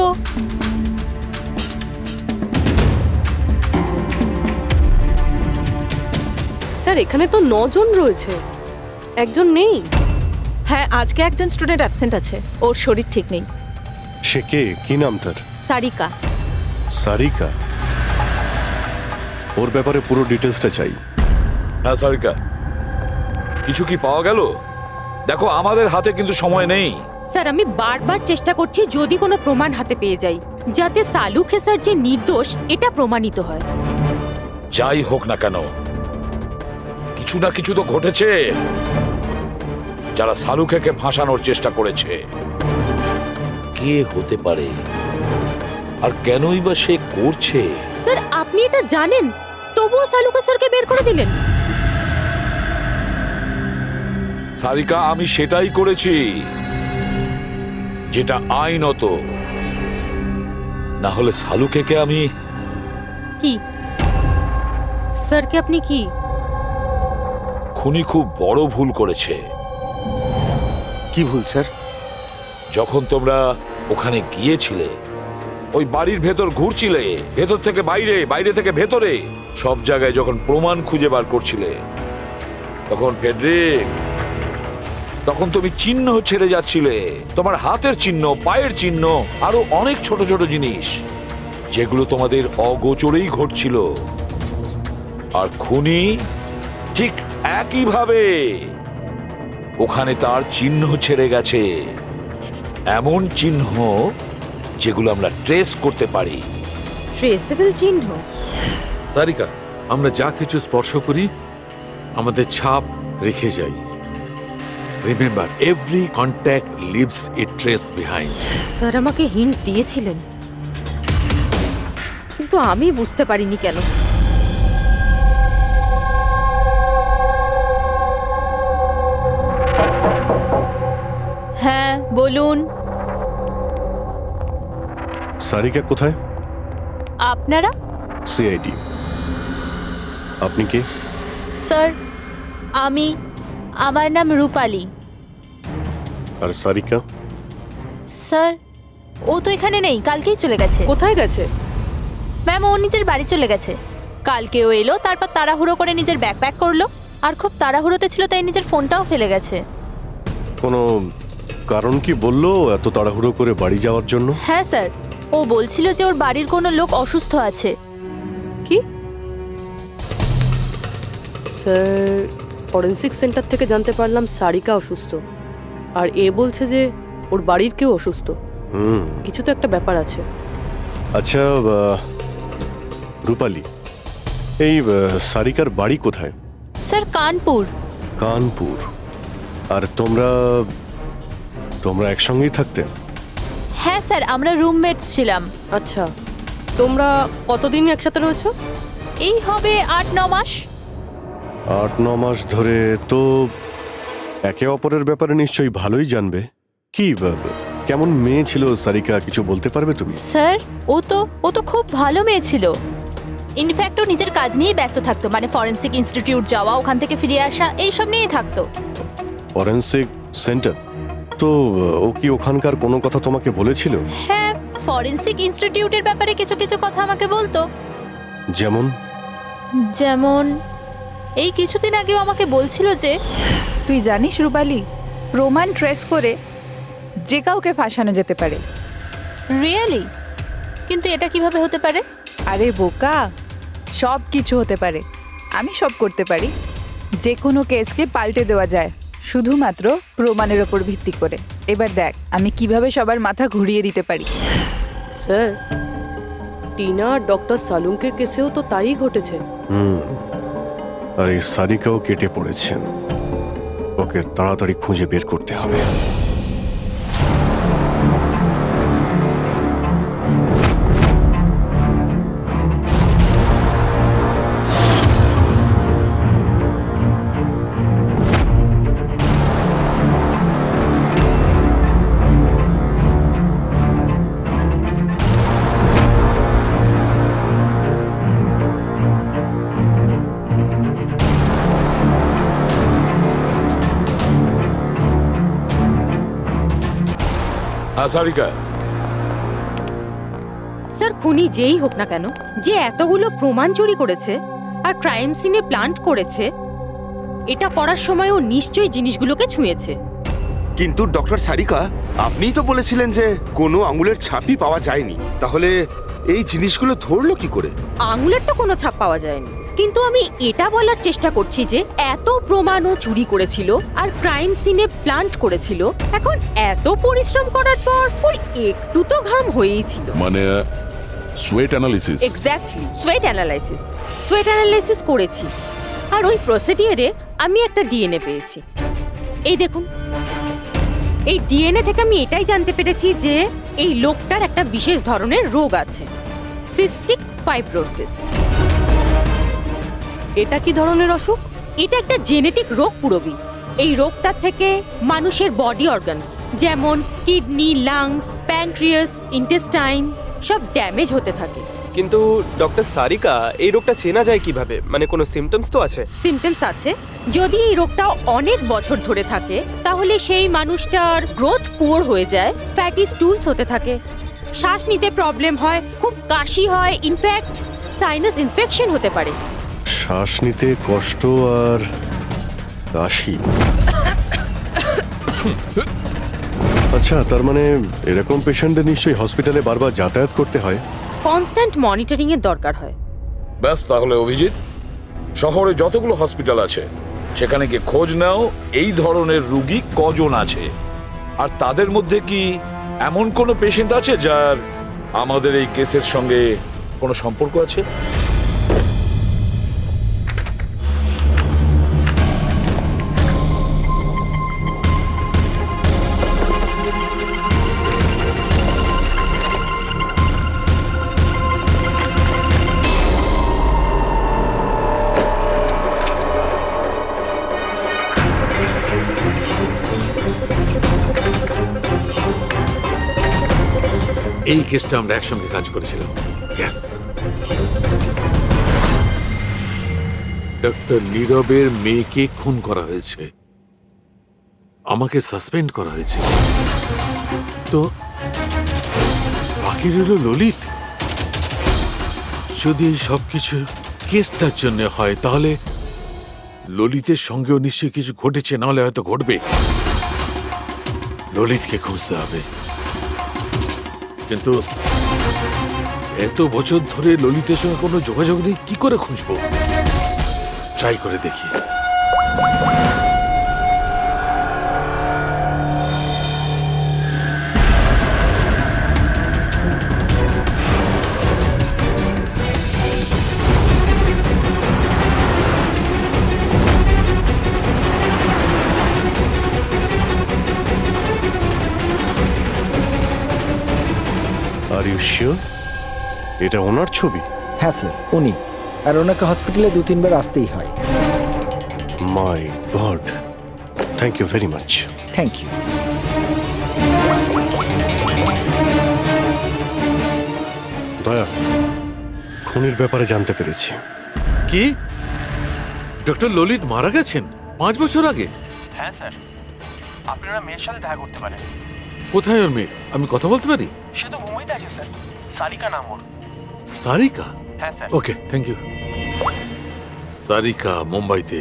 Speaker 6: স্যার, এখানে তো 9 জন রয়েছে, একজন নেই।
Speaker 17: হ্যাঁ, আজকে একজন স্টুডেন্ট অ্যাবসেন্ট আছে, ওর শরীর ঠিক নেই।
Speaker 3: সে কে? কি নাম তার?
Speaker 17: সারিকা।
Speaker 3: সারিকা? ওর ব্যাপারে পুরো ডিটেলসটা চাই।
Speaker 9: হ্যাঁ সারিকা, কিছু কি পাওয়া গেল? দেখো, আমাদের হাতে কিন্তু সময় নেই।
Speaker 17: স্যার, আমি বারবার চেষ্টা করছি যদি কোনো প্রমাণ হাতে পেয়ে যাই, যাতে সালু খেসার যে নির্দোষ এটা প্রমাণিত হয়।
Speaker 9: যাই হোক না কেন, কিছু না কিছু তো ঘটেছে। যারা সালুখেকে ফাঁসানোর চেষ্টা করেছে, কে হতে পারে আর কেনই বা সে করছে?
Speaker 17: স্যার, আপনি এটা জানেন, তবুও সালু খেসারকে বের করে দিলেন।
Speaker 9: সারিকা, আমি সেটাই করেছি যেটা আইনত। না হলে সালুখেকে আমি...
Speaker 17: কি স্যারকে আপনি কি?
Speaker 9: খুনি খুব বড় ভুল করেছে।
Speaker 16: কি ভুল স্যার?
Speaker 9: যখন তোমরা ওখানে গিয়েছিলে, ওই বাড়ির ভেতর ঘুরছিলে, ভেতর থেকে বাইরে, বাইরে থেকে ভেতরে, সব জায়গায় যখন প্রমাণ খুঁজে বার করছিলে, তখন ফেডরিক, তখন তুমি চিহ্ন ছেড়ে যাচ্ছিলে। তোমার হাতের চিহ্ন, পায়ের চিহ্ন, আরো অনেক ছোট ছোট জিনিস, যেগুলো তোমাদের অগোচরেই ঘটছিল। আর খুনি ঠিক একইভাবে ওখানে তার চিহ্ন ছেড়ে গেছে, এমন চিহ্ন যেগুলো আমরা ট্রেস করতে পারি।
Speaker 17: ট্রেসেবল চিহ্ন?
Speaker 18: সারিকা, আমরা যা কিছু স্পর্শ করি আমাদের ছাপ রেখে যাই। রিমেম্বার, এভরি কন্ট্যাক্ট লিভস এ ট্রেস বিহাইন্ড।
Speaker 17: স্যার আমাকে হিন্ট দিয়েছিলেন, কিন্তু আমি বুঝতে পারিনি কেন।
Speaker 1: হ্যাঁ বলুন।
Speaker 3: সারিকা কোথায়?
Speaker 1: আপনারা?
Speaker 3: সিআইডি। আপনি কে?
Speaker 1: স্যার, আমার নাম রূপালী।
Speaker 3: আর সারিকা?
Speaker 1: স্যার, ও তো এখানে নেই, কালকেই চলে গেছে।
Speaker 6: কোথায় গেছে?
Speaker 1: ম্যাম, ও নিজের বাড়ি চলে গেছে। কালকে ও এলো, তারপর তাড়াহুড়ো করে নিজের ব্যাগ প্যাক করলো, আর খুব তাড়াহুড়োতে ছিল তাই নিজের ফোনটাও ফেলে গেছে।
Speaker 3: কোনো কারণ কি বললো এত তাড়াহুড়ো করে বাড়ি যাওয়ার জন্য?
Speaker 1: হ্যাঁ স্যার, ও বলছিল যে ওর বাড়ির কোনো লোক অসুস্থ আছে।
Speaker 6: কি? স্যার, ফরেনসিক সেন্টার থেকে জানতে পারলাম সারিকা অসুস্থ, আর এ বলছে যে ওর বাড়ির কেউ অসুস্থ। কিছু তো একটা ব্যাপার আছে।
Speaker 3: আচ্ছা রূপালী, এই সারিকার বাড়ি কোথায়?
Speaker 1: স্যার, কানপুর।
Speaker 3: কানপুর? আর তোমরা তোমরা একসঙ্গেই থাকতে?
Speaker 1: হ্যাঁ স্যার, আমরা রুমমেটস ছিলাম।
Speaker 6: আচ্ছা, তোমরা কতদিন একসাথে রয়েছো?
Speaker 1: এই হবে 8-9 মাস।
Speaker 3: 8-9 মাস ধরে তো একে অপরের ব্যাপারে নিশ্চয়ই ভালোই জানবে। কি কেমন মেয়ে ছিল সারিকা, কিছু বলতে পারবে তুমি?
Speaker 1: স্যার, ও তো খুব ভালো মেয়ে ছিল। ইনফ্যাক্ট ও নিজের কাজ নিয়েই ব্যস্ত থাকতো, মানে ফরেন্সিক ইনস্টিটিউট যাওয়া, ওখান থেকে ফিরে আসা, এইসব নিয়েই থাকতো।
Speaker 3: Forensic centre? তো ও কি ওখানকার কোনো কথা তোমাকে বলেছিল?
Speaker 1: হ্যাঁ, ফরেন্সিক ইনস্টিটিউটের ব্যাপারে কিছু কিছু কথা আমাকে বলতো। যেমন এই কিছুদিন আগেও আমাকে বলছিল যে,
Speaker 2: তুই জানিস রূপালী, প্রমাণ ট্রেস করে যে কাউকে ফাঁসানো যেতে পারে।
Speaker 1: রিয়েলি? কিন্তু এটা কিভাবে হতে পারে?
Speaker 2: আরে বোকা, সব কিছু হতে পারে। আমি সব করতে পারি। যে কোনো কেসকে পাল্টে দেওয়া যায় শুধুমাত্র প্রমাণের ওপর ভিত্তি করে। এবার দেখ আমি কিভাবে সবার মাথা ঘুরিয়ে দিতে পারি।
Speaker 6: স্যার, টিনা আর ডক্টর সালুঙ্কের কেসেও তো তাই ঘটেছে।
Speaker 3: আর এই সারিকাও কেটে পড়েছেন। ওকে তাড়াতাড়ি খুঁজে বের করতে হবে।
Speaker 9: সারিকা,
Speaker 17: স্যার, খুনি যেই হোক না কেন, যে এতগুলো প্রমাণ চুরি করেছে আর ক্রাইম সিনে প্লান্ট করেছে, এটা করার সময় ও নিশ্চয়ই জিনিসগুলোকে ছুঁয়েছে।
Speaker 16: কিন্তু ডক্টর সারিকা, আপনিই তো বলেছিলেন যে কোনো আঙুলের ছাপই পাওয়া যায়নি, তাহলে এই জিনিসগুলো ধরলো কি করে?
Speaker 17: আঙুলের তো কোনো ছাপ পাওয়া যায়নি, কিন্তু আমি এটা বলার চেষ্টা করছি যে এত প্রমাণও চুরি করেছিল আর ক্রাইম সিনে প্লান্ট করেছিল, এখন এত পরিশ্রম করার পর ওর একটু তো ঘাম হয়েই ছিল।
Speaker 4: মানে sweat analysis?
Speaker 17: Exactly, sweat analysis করেছি। আর ওই প্রসিডিয়ারে আমি একটা ডিএনএ পেয়েছি। এই দেখুন, এই ডিএনএ থেকে আমি এটাই জানতে পেরেছি যে এই লোকটার একটা বিশেষ ধরনের রোগ আছে, সিস্টিক ফাইব্রোসিস।
Speaker 6: এটা কি ধরনের অসুখ?
Speaker 17: এটা একটা জেনেটিক রোগ পুরবি। এই রোগটার থেকে মানুষের বডি অর্গানস যেমন কিডনি, লাংস, প্যানক্রিয়াস, ইন্টেস্টাইন সব ড্যামেজ হতে থাকে।
Speaker 15: কিন্তু ডক্টর সারিকা, এই রোগটা চেনা যায় কিভাবে? মানে কোনো সিমটমস তো আছে?
Speaker 17: সিমটমস আছে। যদি এই রোগটা অনেক বছর ধরে থাকে তাহলে সেই মানুষটার গ্রোথ পুয়ার হয়ে যায়, ফ্যাটি স্টুলস হতে থাকে, শ্বাস নিতে প্রবলেম হয়, খুব কাশি হয়, ইনফ্যাক্ট সাইনাস ইনফেকশন হতে পারে।
Speaker 3: শ্বাস নিতে কষ্ট আর কাশি। আচ্ছা, তার মানে এরকম পেশেন্টদের নিশ্চয়ই হসপিটালে বারবার যাতায়াত করতে হয়।
Speaker 17: কনস্ট্যান্ট মনিটরিং এর দরকার হয়।
Speaker 9: ব্যাস, তাহলে অভিজিৎ, শহরে যতগুলো হসপিটাল আছে সেখানে গিয়ে খোঁজ নাও এই ধরনের রুগী কজন আছে, আর তাদের মধ্যে কি এমন কোনো পেশেন্ট আছে যার আমাদের এই কেসের সঙ্গে কোনো সম্পর্ক আছে।
Speaker 18: এই কেসটা আমরা একসঙ্গে কাজ করেছিলাম। ডক্টর নীরবের মেয়েকে খুন করা হয়েছে, আমাকে সাসপেন্ড করা হয়েছে, তো বাকি রইল ললিত। যদি এই সবকিছু কেসটার জন্য হয় তাহলে ললিতের সঙ্গেও নিশ্চয়ই কিছু ঘটেছে, নাহলে হয়তো ঘটবে। ললিতকে খুঁজতে হবে, কিন্তু এত বছর ধরে ললিতের সঙ্গে কোনো যোগাযোগ নেই, কি করে খুঁজবো? ট্রাই করে দেখি।
Speaker 3: শিওর এটা ওনার ছবি?
Speaker 20: হ্যাঁ স্যার, উনি। আর ওনাকে হসপিটালে 2-3 বার আসতেই হয়।
Speaker 3: My god, thank you very much.
Speaker 20: Thank you.
Speaker 3: Daya, খুনির ব্যাপারে জানতে পেরেছি।
Speaker 18: কি ডক্টর ললিত মারা গেছেন 5 বছর আগে?
Speaker 13: হ্যাঁ স্যার, আপনারা মেয়ের সাথে দেখা করতে পারেন।
Speaker 18: কোথায় ওর মেয়ে? আমি কথা বলতে পারি?
Speaker 13: সে তো মুম্বাইতে আছে স্যার, সারিকা নাম ওর।
Speaker 18: সারিকা?
Speaker 13: হ্যাঁ sir.
Speaker 18: Okay, thank you. Sarika মুম্বাইতে।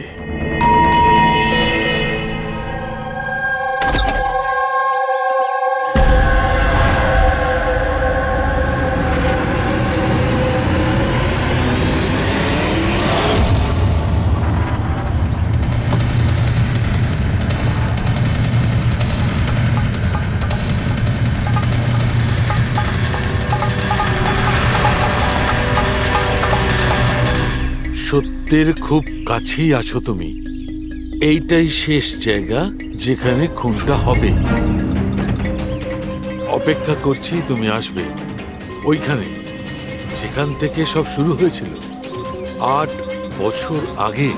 Speaker 18: সত্যের খুব কাছেই আছো তুমি। এইটাই শেষ জায়গা যেখানে খুনটা হবে। অপেক্ষা করছি তুমি আসবে ওইখানে যেখান থেকে সব শুরু হয়েছিল 8 বছর আগে।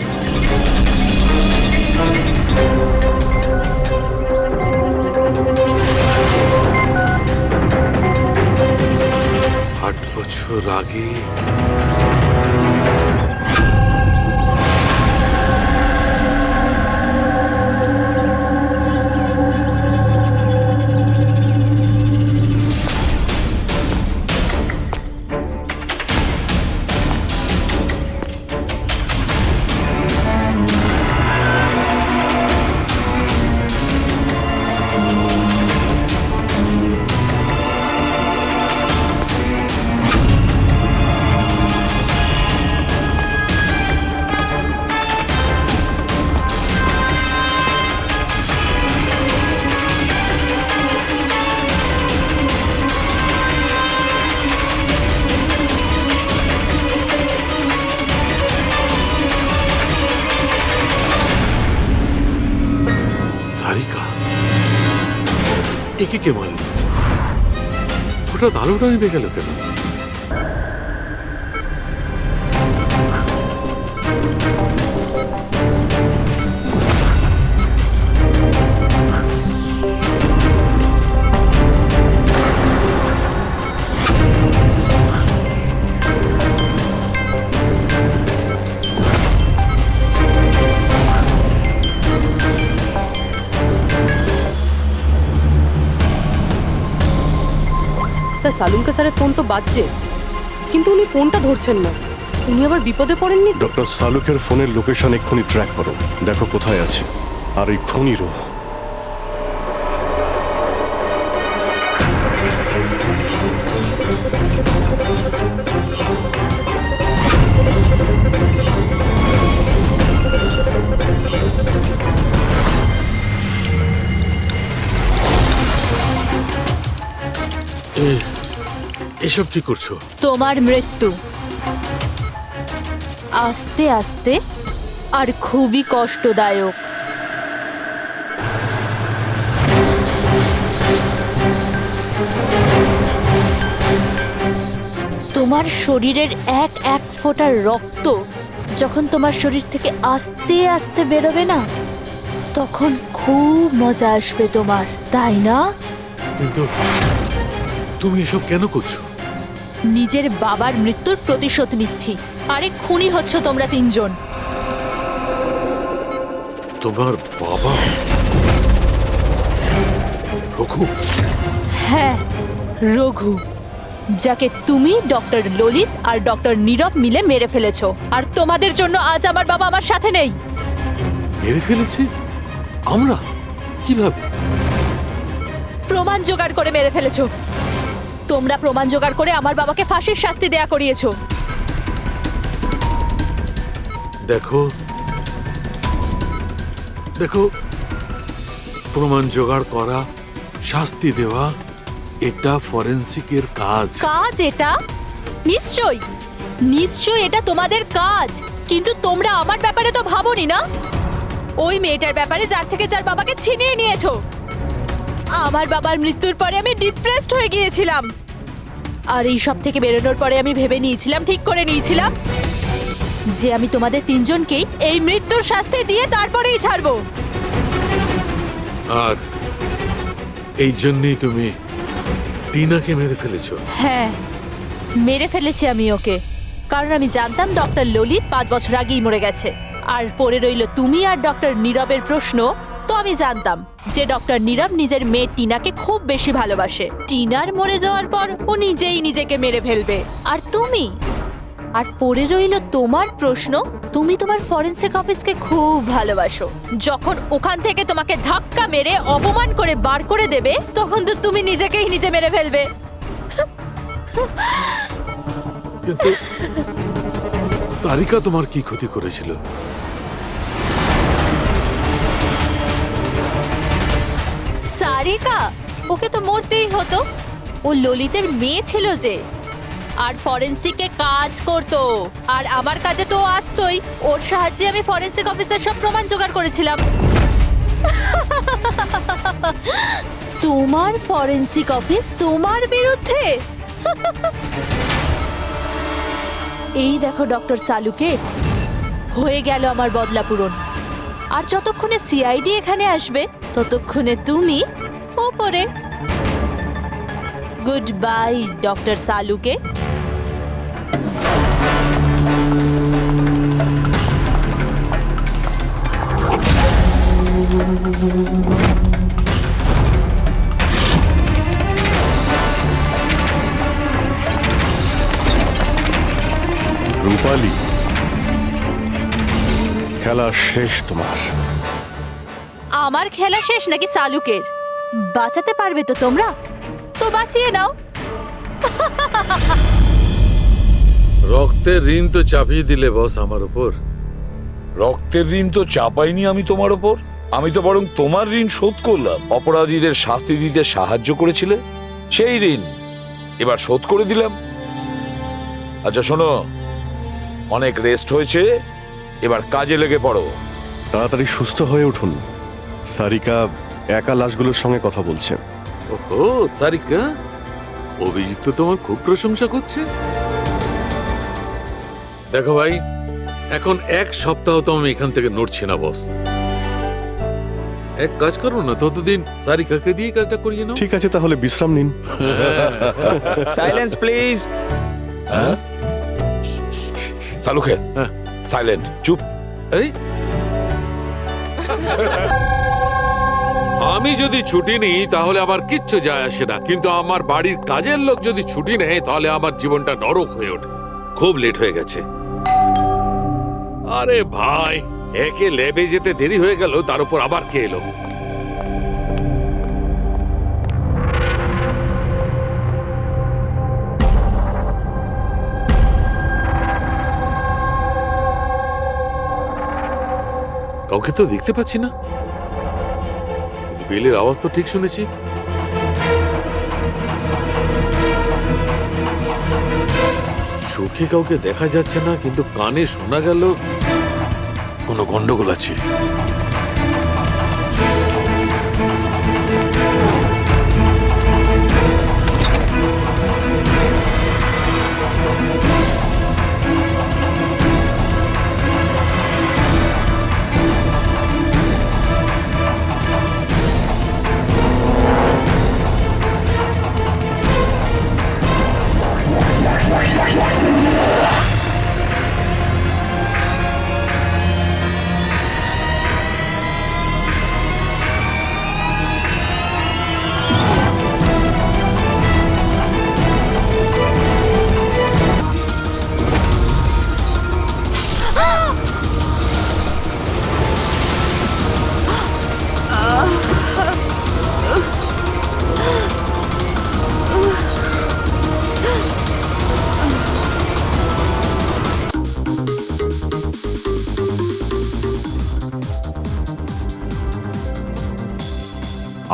Speaker 18: আট বছর আগে একে কে মারল? হঠাৎ আলোটা নিভে গেল কেন?
Speaker 6: স্যার, সালুনকা স্যারের ফোন তো বাজছে, কিন্তু উনি ফোনটা ধরছেন না। উনি আবার বিপদে পড়েননি?
Speaker 3: ডক্টর সালুকের ফোনের লোকেশন এক্ষুনি ট্র্যাক করো, দেখো কোথায় আছে। আর এই খুনিরও।
Speaker 18: এসব কি করছো?
Speaker 1: তোমার মৃত্যু আস্তে আস্তে আর খুবই কষ্টদায়ক। তোমার শরীরের এক ফোঁটা রক্ত যখন তোমার শরীর থেকে আস্তে আস্তে বেরোবে না, তখন খুব মজা আসবে তোমার, তাই না?
Speaker 18: কিন্তু তুমি এসব কেন করছো?
Speaker 1: নিজের বাবার মৃত্যুর প্রতিশোধ নিচ্ছি। আরে খুনি হচ্ছ তোমরা 3 জন।
Speaker 18: তোমার বাবা রঘু?
Speaker 1: হ্যাঁ, রঘু, যাকে তুমি ডক্টর ললিত আর ডক্টর নীরব মিলে মেরে ফেলেছো। আর তোমাদের জন্য আজ আমার বাবা আমার সাথে নেই।
Speaker 18: মেরে ফেলেছি? আমরা? কিভাবে?
Speaker 1: প্রমাণ জোগাড় করে মেরে ফেলেছো। তোমরা প্রমাণ জোগাড় করে আমার বাবাকে ফাঁসির শাস্তি দেয়া করিয়েছো।
Speaker 18: দেখো দেখো, প্রমাণ জোগাড় করা, শাস্তি দেওয়া, এটা ফরেন্সিকের কাজ।
Speaker 1: কাজ এটা? নিশ্চয়ই নিশ্চয়ই এটা তোমাদের কাজ, কিন্তু তোমরা আমার ব্যাপারে তো ভাবোনি না। ওই মেয়েটার ব্যাপারে যার বাবাকে ছিনিয়ে নিয়েছো। আমার বাবার মৃত্যুর পরে আমি ডিপ্রেসড হয়ে গিয়েছিলাম। আর এই সব থেকে বেরোনোর পরে আমি ভেবে নিয়েছিলাম, ঠিক করে নিয়েছিলাম যে আমি তোমাদের তিনজনকেই এই মৃত্যুর শাস্তি দিয়ে তারপরেই ছাড়বো।
Speaker 18: আর এই জন্যই তুমি টিনাকে মেরে ফেলেছো?
Speaker 1: হ্যাঁ, মেরে ফেলেছি আমি ওকে, কারণ আমি জানতাম ডক্টর ললিত 5 বছর আগেই মরে গেছে। আর পড়ে রইল তুমি আর ডক্টর নীরবের প্রশ্ন। তো আমি জানতাম যে ডক্টর নীরব নিজের মেয়ে টিনাকে খুব বেশি ভালোবাসে। টিনার মরে যাওয়ার পর ও নিজেই নিজেকে মেরে ফেলবে। আর তুমি, আর পড়ে রইল তোমার প্রশ্ন, তুমি তোমার ফরেনসিক অফিসকে খুব ভালোবাসো। যখন ওখান থেকে তোমাকে ধাক্কা মেরে অপমান করে বার করে দেবে, তখন তো তুমি নিজেকেই নিজে মেরে ফেলবে।
Speaker 18: কিন্তু সারিকা তোমার কি ক্ষতি করেছিল?
Speaker 1: সারিকা, ওকে তো মরতেই হতো। ও ললিতের মেয়ে ছিল যে, আর ফরেনসিকে কাজ করতো, আর আমার কাজে তো ও আসতোই। ওর সাহায্যে আমি ফরেনসিক অফিসের সব প্রমাণ জোগাড় করেছিলাম। তোমার ফরেনসিক অফিস তোমার বিরুদ্ধে? এই দেখো ডক্টর সালুকে, হয়ে গেল আমার বদলা পূরণ। আর যতক্ষণে সিআইডি এখানে আসবে, ততক্ষণে তুমি ওপরে। গুড বাই ডক্টর সালুকে।
Speaker 3: রূপালী, খেলা শেষ তোমার।
Speaker 1: আমার খেলা শেষ নাকি সালুকের? বাঁচাতে পারবে তো তোমরা? তো বাঁচিয়ে নাও।
Speaker 18: রক্তের ঋণ তো চাপিয়ে দিলে বস আমার উপর।
Speaker 9: রক্তের ঋণ তো চাপাইনি আমি তোমার ওপর, আমি তো বরং তোমার ঋণ শোধ করলাম। অপরাধীদের শাস্তি দিতে সাহায্য করেছিলে, সেই ঋণ এবার শোধ করে দিলাম। আচ্ছা শোনো, অনেক রেস্ট হয়েছে, এবার কাজে লেগে পড়ো।
Speaker 3: তাড়াতাড়ি সুস্থ হয়ে উঠুন। সারিকা একা লাশগুলোর সঙ্গে কথা বলছে।
Speaker 18: ওহো, সারিকা, অভিজিৎ তো তোমার খুব প্রশংসা করছে। দেখো ভাই, এখন 1 সপ্তাহ তো আমি এখান থেকে নড়ছি না বস। এক কাজ করো না, ততদিন সারিকাকে দিয়ে কাজটা করিয়ে নাও।
Speaker 3: ঠিক আছে, তাহলে বিশ্রাম নিন।
Speaker 13: Silence please.
Speaker 9: সালুকে, সাইলেন্ট, চুপ।
Speaker 18: এই আমি যদি ছুটি নিই তাহলে আবার কিচ্ছু যায় আসে না, কিন্তু আমার বাড়ির কাজের লোক যদি ছুটি নেয় তাহলে আমার জীবনটা নরক হয়ে ওঠে। খুব লেট হয়ে গেছে। আরে ভাই, একে ল্যাবে যেতে দেরি হয়ে গেল, তার উপর আবার কে এলো? কাউকে তো দেখতে পাচ্ছি না। বেলের আওয়াজ তো ঠিক শুনেছি। চোখে কাউকে দেখা যাচ্ছে না, কিন্তু কানে শোনা গেল কোনো গন্ডগোল আছে।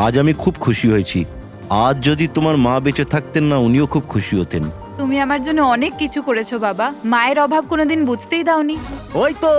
Speaker 8: আজ আমি খুব খুশি হয়েছি। আজ যদি তোমার মা বেঁচে থাকতেন না, উনিও খুব খুশি হতেন।
Speaker 2: তুমি আমার জন্য অনেক কিছু করেছো বাবা, মায়ের অভাব কোনোদিন বুঝতেই দাওনি।
Speaker 10: ওই তো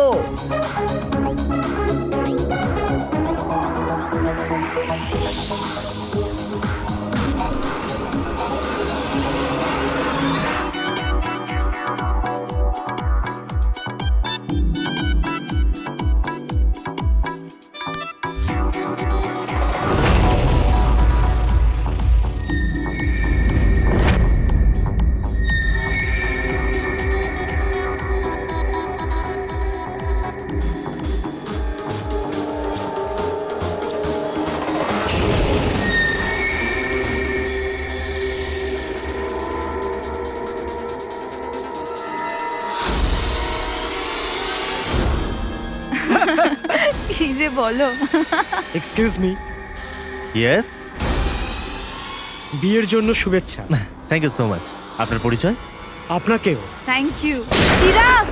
Speaker 2: কি যে বলো।
Speaker 11: এক্সকিউজ মি,
Speaker 10: ইয়েস,
Speaker 11: বিয়ের জন্য শুভেচ্ছা।
Speaker 10: Thank you so much. আপনার পরিচয়?
Speaker 11: আপনাকেও।
Speaker 2: Thank you. চিরাগ,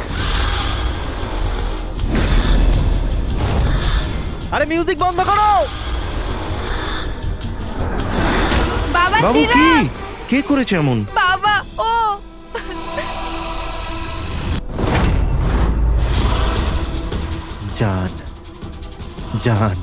Speaker 10: আরে মিউজিক বন্ধ করো।
Speaker 2: বাবা
Speaker 8: বাবু কি
Speaker 2: চিরাগ,
Speaker 8: কে করেছে এমন?
Speaker 2: বাবা ও
Speaker 10: জান, জান,